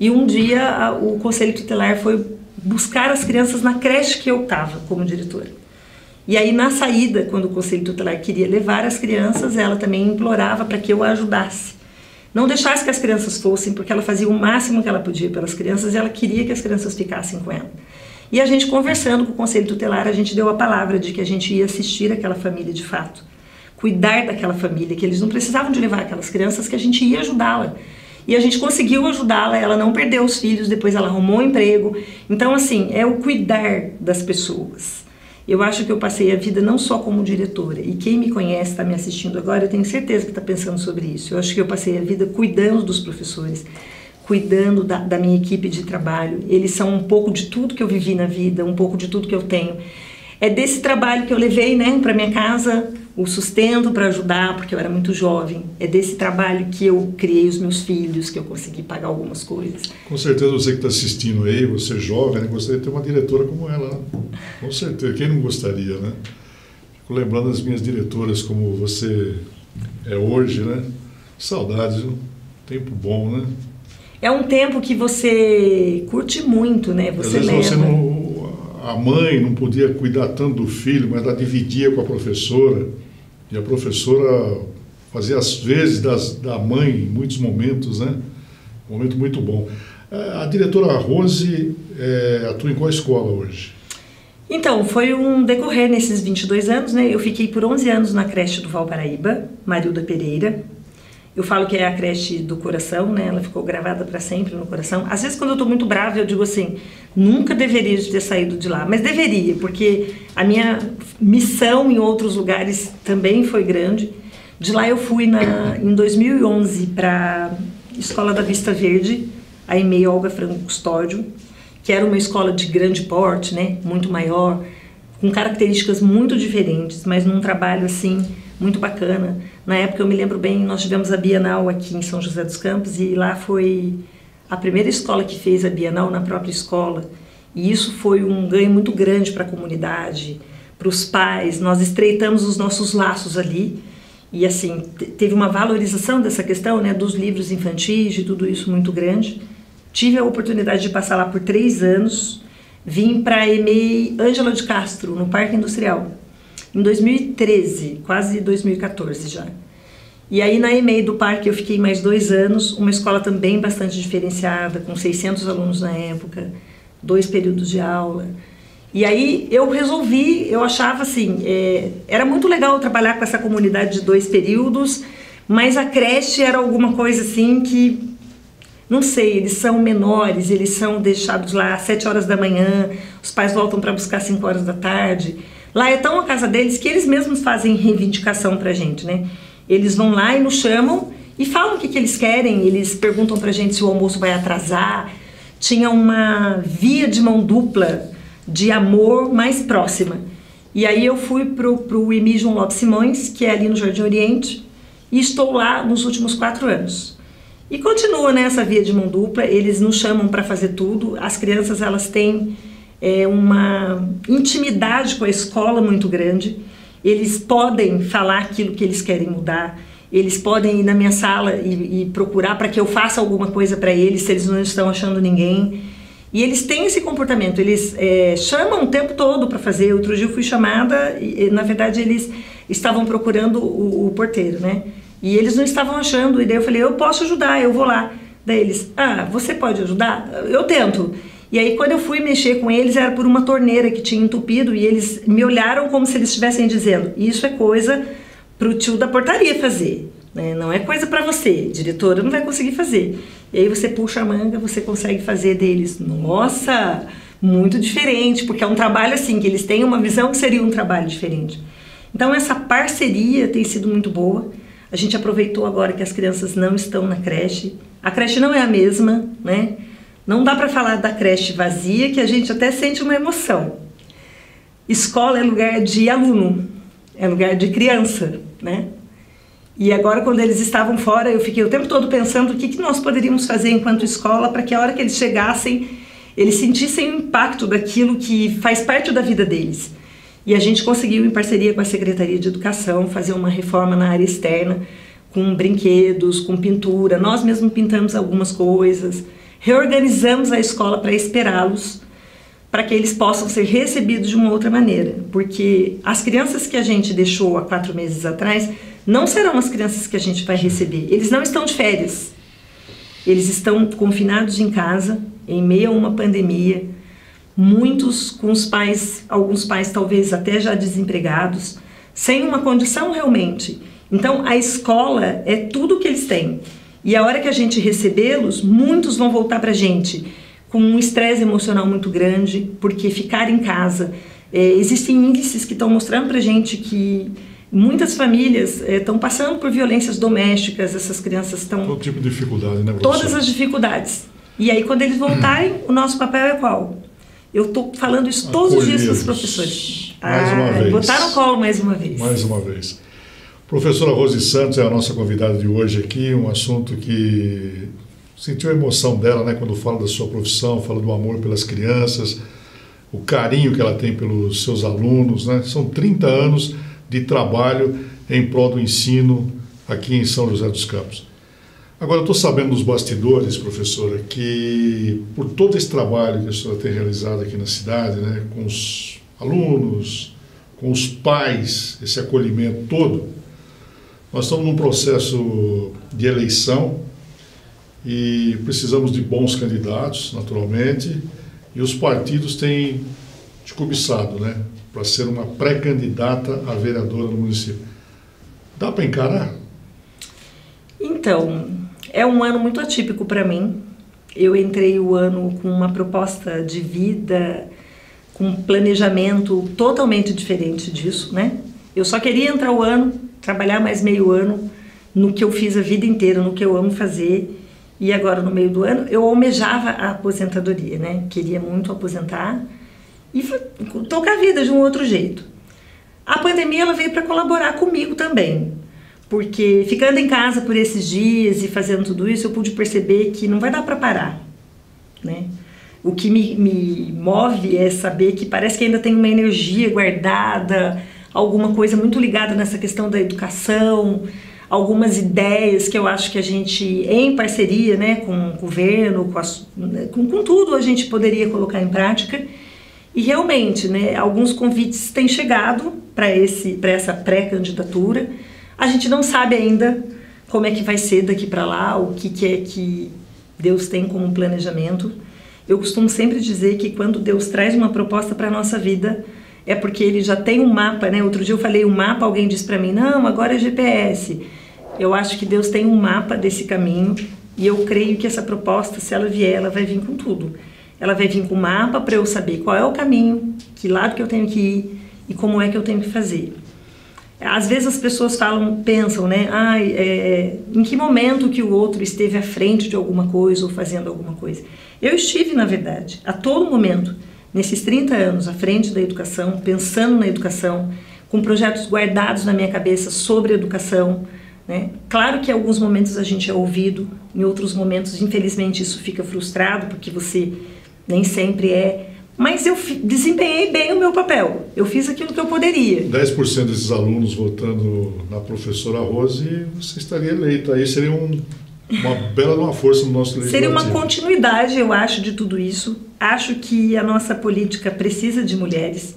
E um dia o Conselho Tutelar foi buscar as crianças na creche que eu estava como diretora. E aí na saída, quando o Conselho Tutelar queria levar as crianças, ela também implorava para que eu a ajudasse. Não deixasse que as crianças fossem, porque ela fazia o máximo que ela podia pelas crianças e ela queria que as crianças ficassem com ela. E a gente conversando com o Conselho Tutelar, a gente deu a palavra de que a gente ia assistir aquela família de fato, cuidar daquela família, que eles não precisavam de levar aquelas crianças, que a gente ia ajudá-la. E a gente conseguiu ajudá-la, ela não perdeu os filhos, depois ela arrumou um emprego. Então, assim, é o cuidar das pessoas. Eu acho que eu passei a vida não só como diretora, e quem me conhece, está me assistindo agora, eu tenho certeza que está pensando sobre isso. Eu acho que eu passei a vida cuidando dos professores, cuidando da minha equipe de trabalho. Eles são um pouco de tudo que eu vivi na vida, um pouco de tudo que eu tenho. É desse trabalho que eu levei, né, para minha casa, o sustento para ajudar, porque eu era muito jovem. É desse trabalho que eu criei os meus filhos, que eu consegui pagar algumas coisas. Com certeza você que está assistindo aí, você jovem, né, gostaria de ter uma diretora como ela, né? Com certeza, quem não gostaria, né? Fico lembrando das minhas diretoras como você é hoje, né? Saudades, um tempo bom, né? É um tempo que você curte muito, né? Você às vezes leva. Você não, a mãe não podia cuidar tanto do filho, mas ela dividia com a professora. E a professora fazia as vezes da mãe em muitos momentos, né? Um momento muito bom. A diretora Rose atua em qual escola hoje? Então, foi um decorrer nesses 22 anos, né? Eu fiquei por 11 anos na creche do Val Paraíba, Marilda Pereira. Eu falo que é a creche do coração, né? Ela ficou gravada para sempre no coração. Às vezes, quando eu estou muito brava, eu digo assim, nunca deveria ter saído de lá. Mas deveria, porque a minha missão em outros lugares também foi grande. De lá eu fui em 2011 para a Escola da Vista Verde, a EMEI Olga Franco Custódio, que era uma escola de grande porte, né? Muito maior, com características muito diferentes, mas num trabalho assim muito bacana. Na época, eu me lembro bem, nós tivemos a Bienal aqui em São José dos Campos e lá foi a primeira escola que fez a Bienal na própria escola. E isso foi um ganho muito grande para a comunidade, para os pais. Nós estreitamos os nossos laços ali e, assim, teve uma valorização dessa questão, né, dos livros infantis, de tudo isso muito grande. Tive a oportunidade de passar lá por 3 anos. Vim para a EMEI Ângela de Castro, no Parque Industrial, em 2013, quase 2014 já. E aí na EMEI do Parque eu fiquei mais 2 anos, uma escola também bastante diferenciada, com 600 alunos na época, 2 períodos de aula. E aí eu resolvi, eu achava assim, era muito legal trabalhar com essa comunidade de 2 períodos, mas a creche era alguma coisa assim que, não sei, eles são menores, eles são deixados lá às 7 horas da manhã, os pais voltam para buscar às 5 horas da tarde. Lá é tão a casa deles que eles mesmos fazem reivindicação pra gente, né? Eles vão lá e nos chamam e falam o que eles querem, eles perguntam pra gente se o almoço vai atrasar. Tinha uma via de mão dupla de amor mais próxima. E aí eu fui pro IMI João Lopes Simões, que é ali no Jardim Oriente, e estou lá nos últimos 4 anos. E continua nessa via de mão dupla, eles nos chamam para fazer tudo. As crianças, elas têm uma intimidade com a escola muito grande. Eles podem falar aquilo que eles querem mudar. Eles podem ir na minha sala e procurar para que eu faça alguma coisa para eles, se eles não estão achando ninguém. E eles têm esse comportamento, eles chamam o tempo todo para fazer. Outro dia eu fui chamada e, na verdade, eles estavam procurando o porteiro, né? E eles não estavam achando, e daí eu falei, eu posso ajudar, eu vou lá. Daí eles, você pode ajudar? Eu tento. E aí quando eu fui mexer com eles, era por uma torneira que tinha entupido, e eles me olharam como se eles estivessem dizendo, isso é coisa pro tio da portaria fazer, né? Não é coisa para você, diretora não vai conseguir fazer. E aí você puxa a manga, você consegue fazer deles. Nossa, muito diferente, porque é um trabalho assim, que eles têm uma visão que seria um trabalho diferente. Então essa parceria tem sido muito boa. A gente aproveitou agora que as crianças não estão na creche. A creche não é a mesma, né? Não dá para falar da creche vazia, que a gente até sente uma emoção. Escola é lugar de aluno, é lugar de criança, né? E agora, quando eles estavam fora, eu fiquei o tempo todo pensando o que nós poderíamos fazer enquanto escola para que a hora que eles chegassem, eles sentissem o impacto daquilo que faz parte da vida deles. E a gente conseguiu, em parceria com a Secretaria de Educação, fazer uma reforma na área externa, com brinquedos, com pintura. Nós mesmos pintamos algumas coisas, reorganizamos a escola para esperá-los, para que eles possam ser recebidos de uma outra maneira. Porque as crianças que a gente deixou há 4 meses atrás não serão as crianças que a gente vai receber. Eles não estão de férias. Eles estão confinados em casa, em meio a uma pandemia, muitos com os pais, alguns pais talvez até já desempregados, sem uma condição realmente. Então a escola é tudo que eles têm. E a hora que a gente recebê-los, muitos vão voltar para a gente com um estresse emocional muito grande, porque ficar em casa, existem índices que estão mostrando para a gente que muitas famílias estão passando por violências domésticas, essas crianças estão... Todo tipo de dificuldade, né, professor? Todas as dificuldades. E aí quando eles voltarem, o nosso papel é qual? Eu estou falando isso todos os dias para os professores. Mais uma vez. Botar no colo mais uma vez. Mais uma vez. Professora Rose Santos é a nossa convidada de hoje aqui, um assunto que sentiu a emoção dela, né, quando fala da sua profissão, fala do amor pelas crianças, o carinho que ela tem pelos seus alunos, né? São 30 anos de trabalho em prol do ensino aqui em São José dos Campos. Agora, eu estou sabendo dos bastidores, professora, que por todo esse trabalho que a senhora tem realizado aqui na cidade, né, com os alunos, com os pais, esse acolhimento todo, nós estamos num processo de eleição e precisamos de bons candidatos, naturalmente, e os partidos têm te cobiçado, né, para ser uma pré-candidata a vereadora no município. Dá para encarar? Então, é um ano muito atípico para mim. Eu entrei o ano com uma proposta de vida, com um planejamento totalmente diferente disso, né? Eu só queria entrar o ano, trabalhar mais meio ano no que eu fiz a vida inteira, no que eu amo fazer. E agora, no meio do ano, eu almejava a aposentadoria, né? Queria muito aposentar e tocar a vida de um outro jeito. A pandemia, ela veio para colaborar comigo também. Porque ficando em casa por esses dias e fazendo tudo isso, eu pude perceber que não vai dar para parar, né? O que me move é saber que parece que ainda tem uma energia guardada, alguma coisa muito ligada nessa questão da educação, algumas ideias que eu acho que a gente, em parceria, né, com o governo, com tudo, a gente poderia colocar em prática. E realmente, né, alguns convites têm chegado para essa pré-candidatura. A gente não sabe ainda como é que vai ser daqui para lá, o que é que Deus tem como planejamento. Eu costumo sempre dizer que quando Deus traz uma proposta para a nossa vida, é porque Ele já tem um mapa, né? Outro dia eu falei um mapa, alguém disse para mim, não, agora é GPS. Eu acho que Deus tem um mapa desse caminho e eu creio que essa proposta, se ela vier, ela vai vir com tudo. Ela vai vir com o mapa para eu saber qual é o caminho, que lado que eu tenho que ir e como é que eu tenho que fazer. Às vezes as pessoas pensam, né? Em que momento que o outro esteve à frente de alguma coisa ou fazendo alguma coisa? Eu estive, na verdade, a todo momento, nesses 30 anos, à frente da educação, pensando na educação, com projetos guardados na minha cabeça sobre educação, né? Claro que em alguns momentos a gente é ouvido, em outros momentos, infelizmente, isso fica frustrado, porque você nem sempre é... Mas eu desempenhei bem o meu papel, eu fiz aquilo que eu poderia. 10% desses alunos votando na professora Rose, você estaria eleito. Aí seria uma bela força no nosso legislativo. Seria uma continuidade, eu acho, de tudo isso. Acho que a nossa política precisa de mulheres,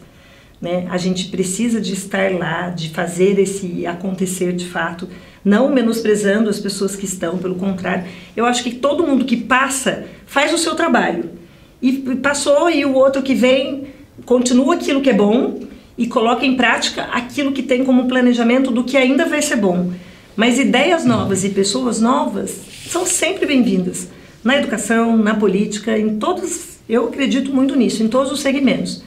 né? A gente precisa de estar lá, de fazer esse acontecer de fato, não menosprezando as pessoas que estão, pelo contrário. Eu acho que todo mundo que passa faz o seu trabalho. E passou, e o outro que vem continua aquilo que é bom e coloca em prática aquilo que tem como planejamento do que ainda vai ser bom. Mas ideias novas e pessoas novas são sempre bem-vindas. Na educação, na política, em todos, eu acredito muito nisso, em todos os segmentos.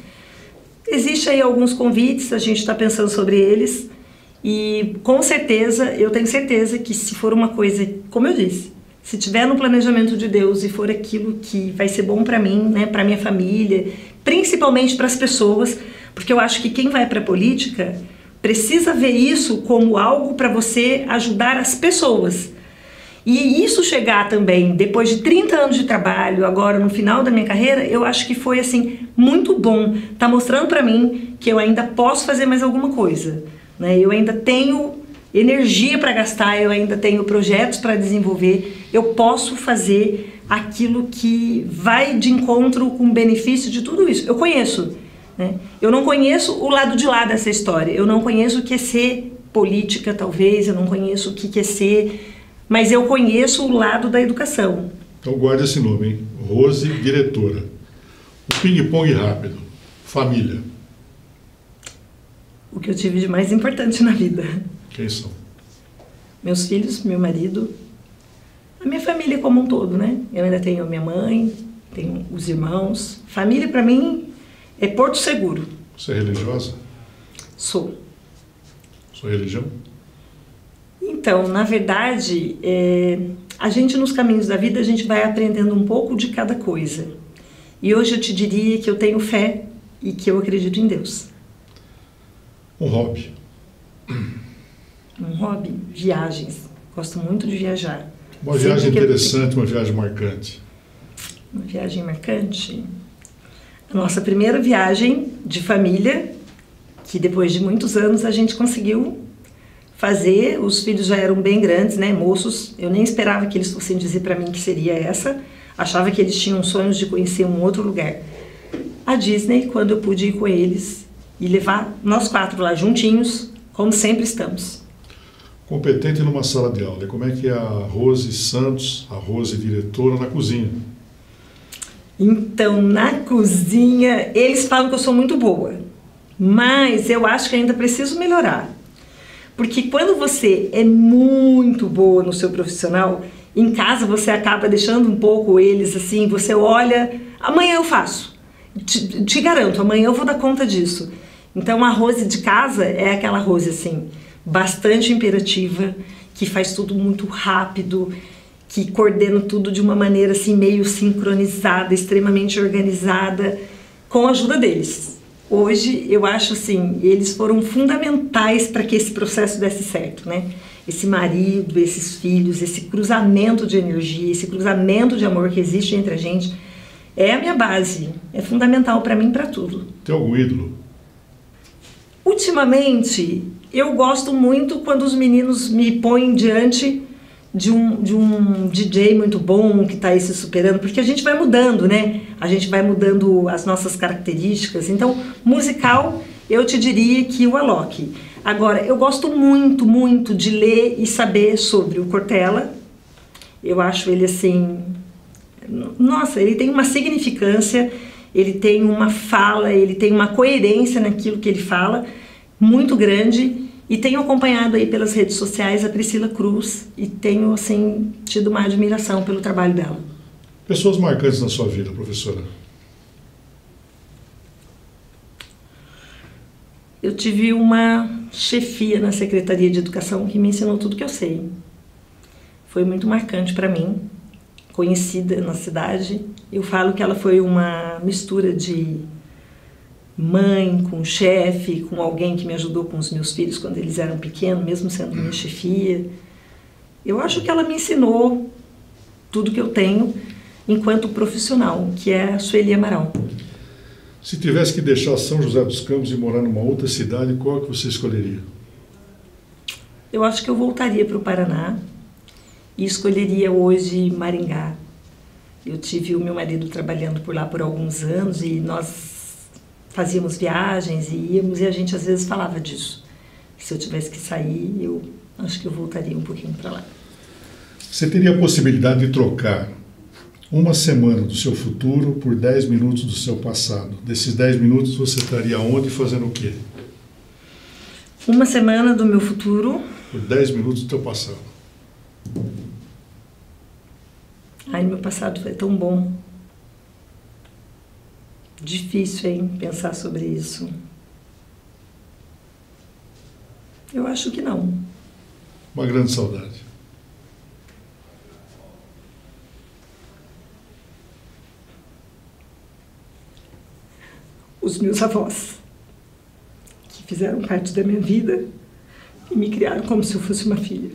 Existem aí alguns convites, a gente está pensando sobre eles e com certeza, eu tenho certeza que se for uma coisa, como eu disse, se tiver no planejamento de Deus e for aquilo que vai ser bom para mim, né, para minha família, principalmente para as pessoas, porque eu acho que quem vai para a política precisa ver isso como algo para você ajudar as pessoas. E isso chegar também, depois de 30 anos de trabalho, agora no final da minha carreira, eu acho que foi assim, muito bom. Tá mostrando para mim que eu ainda posso fazer mais alguma coisa, né? Eu ainda tenho energia para gastar, eu ainda tenho projetos para desenvolver, eu posso fazer aquilo que vai de encontro com o benefício de tudo isso. Eu conheço, né? Eu não conheço o lado de lá dessa história, eu não conheço o que é ser política, talvez, eu não conheço o que é ser, mas eu conheço o lado da educação. Então guarde esse nome, hein? Rose, diretora. O ping-pong rápido, família. O que eu tive de mais importante na vida. Quem são? Meus filhos, meu marido, a minha família como um todo, né? Eu ainda tenho minha mãe, tenho os irmãos. Família, para mim, é Porto Seguro. Você é religiosa? Sou. Sua religião? Então, na verdade, a gente nos caminhos da vida, a gente vai aprendendo um pouco de cada coisa. E hoje eu te diria que eu tenho fé e que eu acredito em Deus. Um hobby? Um hobby? Viagens. Gosto muito de viajar. Uma viagem interessante, uma viagem marcante. Uma viagem marcante? A nossa primeira viagem de família, que depois de muitos anos a gente conseguiu fazer. Os filhos já eram bem grandes, né, moços. Eu nem esperava que eles fossem dizer para mim que seria essa. Achava que eles tinham sonhos de conhecer um outro lugar. A Disney, quando eu pude ir com eles e levar nós 4 lá juntinhos, como sempre estamos. Competente numa sala de aula. Como é que é a Rose Santos, a Rose diretora, na cozinha? Então, na cozinha, eles falam que eu sou muito boa, mas eu acho que ainda preciso melhorar. Porque quando você é muito boa no seu profissional, em casa você acaba deixando um pouco eles assim, você olha, amanhã eu faço, te garanto, amanhã eu vou dar conta disso. Então a Rose de casa é aquela Rose assim, bastante imperativa, que faz tudo muito rápido, que coordena tudo de uma maneira assim meio sincronizada, extremamente organizada, com a ajuda deles. Hoje eu acho assim, eles foram fundamentais para que esse processo desse certo, né? Esse marido, esses filhos, esse cruzamento de energia, esse cruzamento de amor que existe entre a gente, é a minha base, é fundamental para mim, para tudo. Tem algum ídolo? Ultimamente, eu gosto muito quando os meninos me põem diante de um DJ muito bom que está aí se superando, porque a gente vai mudando, né? A gente vai mudando as nossas características. Então, musical, eu te diria que o Alok. Agora, eu gosto muito, muito de ler e saber sobre o Cortella. Eu acho ele assim... Nossa, ele tem uma significância, ele tem uma fala, ele tem uma coerência naquilo que ele fala, muito grande. E tenho acompanhado aí pelas redes sociais a Priscila Cruz e tenho, assim, tido uma admiração pelo trabalho dela. Pessoas marcantes na sua vida, professora? Eu tive uma chefia na Secretaria de Educação que me ensinou tudo que eu sei. Foi muito marcante para mim, conhecida na cidade. Eu falo que ela foi uma mistura de mãe com chefe, com alguém que me ajudou com os meus filhos quando eles eram pequenos, mesmo sendo minha chefia. Eu acho que ela me ensinou tudo que eu tenho enquanto profissional, que é a Sueli Amaral. Se tivesse que deixar São José dos Campos e morar numa outra cidade, qual que você escolheria? Eu acho que eu voltaria para o Paraná e escolheria hoje Maringá. Eu tive o meu marido trabalhando por lá por alguns anos e nós fazíamos viagens e íamos e a gente às vezes falava disso. Se eu tivesse que sair, eu acho que eu voltaria um pouquinho para lá. Você teria a possibilidade de trocar uma semana do seu futuro por 10 minutos do seu passado. Desses 10 minutos você estaria onde e fazendo o quê? Uma semana do meu futuro. Por 10 minutos do teu passado. Ai, meu passado foi tão bom. Difícil, hein, pensar sobre isso. Eu acho que não. Uma grande saudade. Os meus avós, que fizeram parte da minha vida e me criaram como se eu fosse uma filha.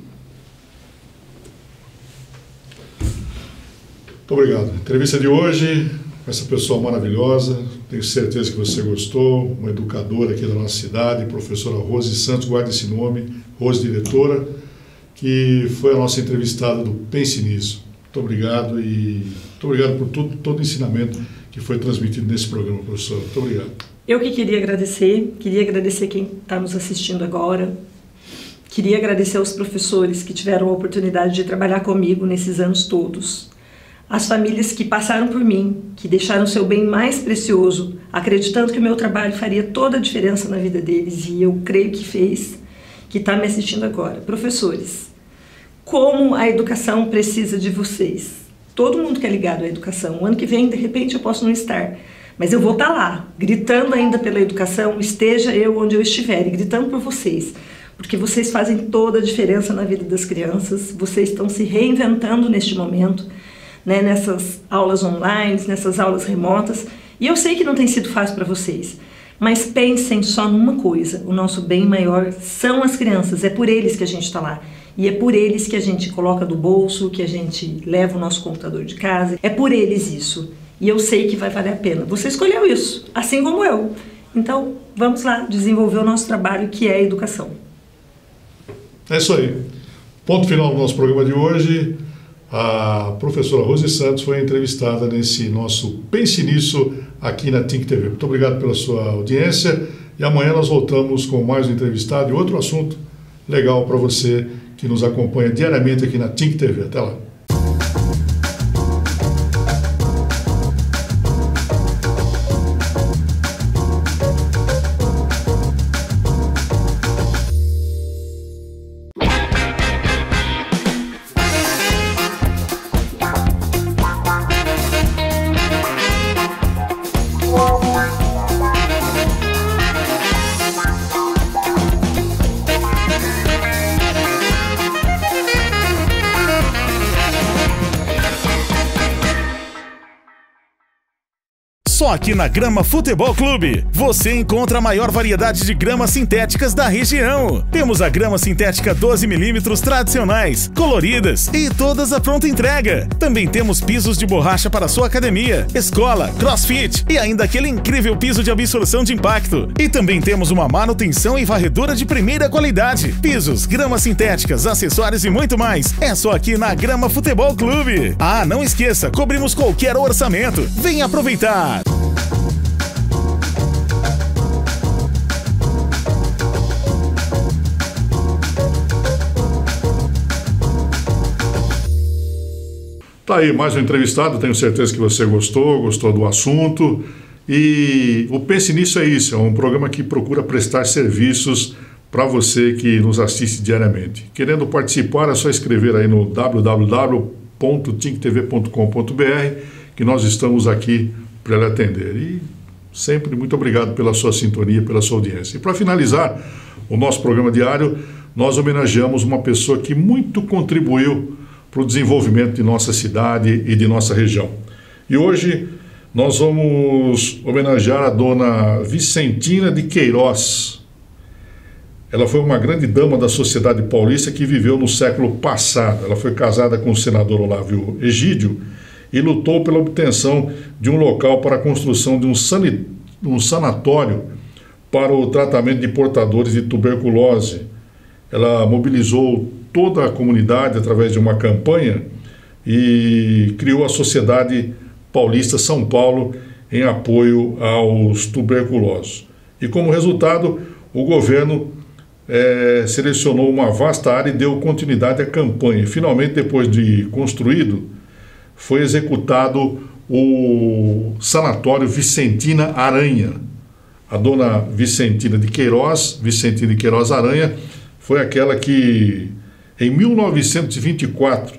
Muito obrigado. Entrevista de hoje com essa pessoa maravilhosa, tenho certeza que você gostou, uma educadora aqui da nossa cidade, professora Rose Santos, guarda esse nome, Rose, diretora, que foi a nossa entrevistada do Pense Nisso. Muito obrigado e muito obrigado por todo o ensinamento que foi transmitido nesse programa, professor. Muito obrigado. Eu que queria agradecer quem está nos assistindo agora, queria agradecer aos professores que tiveram a oportunidade de trabalhar comigo nesses anos todos, as famílias que passaram por mim, que deixaram seu bem mais precioso, acreditando que o meu trabalho faria toda a diferença na vida deles, e eu creio que fez, que está me assistindo agora. Professores, como a educação precisa de vocês. Todo mundo que é ligado à educação. O ano que vem, de repente, eu posso não estar, mas eu vou estar lá, gritando ainda pela educação, esteja eu onde eu estiver, e gritando por vocês, porque vocês fazem toda a diferença na vida das crianças, vocês estão se reinventando neste momento, né, nessas aulas online, nessas aulas remotas, e eu sei que não tem sido fácil para vocês, mas pensem só numa coisa, o nosso bem maior são as crianças, é por eles que a gente está lá. E é por eles que a gente coloca do bolso, que a gente leva o nosso computador de casa. É por eles isso. E eu sei que vai valer a pena. Você escolheu isso, assim como eu. Então, vamos lá desenvolver o nosso trabalho, que é a educação. É isso aí. Ponto final do nosso programa de hoje. A professora Rose Santos foi entrevistada nesse nosso Pense Nisso aqui na TINC TV. Muito obrigado pela sua audiência. E amanhã nós voltamos com mais um entrevistado e outro assunto legal para você que nos acompanha diariamente aqui na TINC TV. Até lá. Só aqui na Grama Futebol Clube você encontra a maior variedade de gramas sintéticas da região. Temos a grama sintética 12mm tradicionais, coloridas e todas à pronta entrega. Também temos pisos de borracha para sua academia, escola, crossfit e ainda aquele incrível piso de absorção de impacto. E também temos uma manutenção e varredura de primeira qualidade. Pisos, gramas sintéticas, acessórios e muito mais. É só aqui na Grama Futebol Clube. Ah, não esqueça, cobrimos qualquer orçamento. Venha aproveitar! Tá aí mais um entrevistado, tenho certeza que você gostou do assunto. E o Pense Nisso é isso, é um programa que procura prestar serviços para você que nos assiste diariamente. Querendo participar, é só escrever aí no www.tinctv.com.br que nós estamos aqui para lhe atender. E Sempre muito obrigado pela sua sintonia, pela sua audiência. E para finalizar o nosso programa diário, nós homenageamos uma pessoa que muito contribuiu para o desenvolvimento de nossa cidade e de nossa região. E hoje nós vamos homenagear a dona Vicentina de Queiroz. Ela foi uma grande dama da sociedade paulista que viveu no século passado. Ela foi casada com o senador Olávio Egídio e lutou pela obtenção de um local para a construção de um sanatório para o tratamento de portadores de tuberculose. Ela mobilizou toda a comunidade através de uma campanha e criou a Sociedade Paulista São Paulo em apoio aos tuberculosos. E como resultado, o governo selecionou uma vasta área e deu continuidade à campanha. E, finalmente, depois de construído, foi executado o Sanatório Vicentina Aranha. A dona Vicentina de Queiroz Aranha, foi aquela que, em 1924,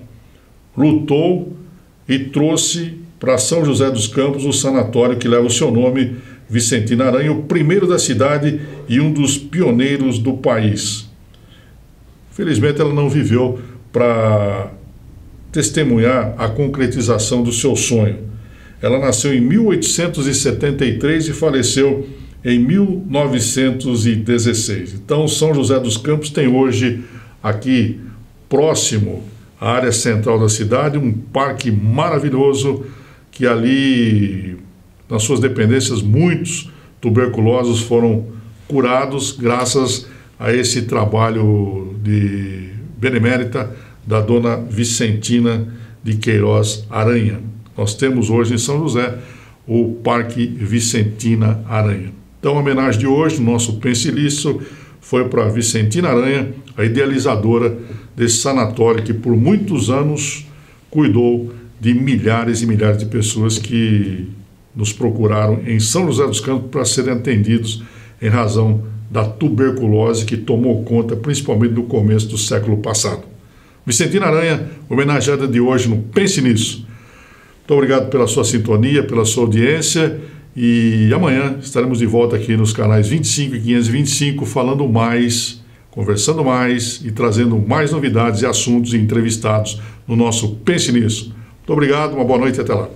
lutou e trouxe para São José dos Campos o sanatório que leva o seu nome, Vicentina Aranha, o primeiro da cidade e um dos pioneiros do país. Felizmente ela não viveu para testemunhar a concretização do seu sonho. Ela nasceu em 1873 e faleceu em 1916. Então São José dos Campos tem hoje aqui próximo à área central da cidade um parque maravilhoso que ali, nas suas dependências, muitos tuberculosos foram curados graças a esse trabalho de benemérita da dona Vicentina de Queiroz Aranha. Nós temos hoje em São José o Parque Vicentina Aranha. Então a homenagem de hoje, nosso Pense Nisso, foi para Vicentina Aranha, a idealizadora desse sanatório que por muitos anos cuidou de milhares e milhares de pessoas que nos procuraram em São José dos Campos para serem atendidos em razão da tuberculose que tomou conta, principalmente no começo do século passado. Vicentina Aranha, homenageada de hoje no Pense Nisso. Muito obrigado pela sua sintonia, pela sua audiência, e amanhã estaremos de volta aqui nos canais 25 e 525 falando mais, conversando mais e trazendo mais novidades e assuntos e entrevistados no nosso Pense Nisso. Muito obrigado, uma boa noite e até lá.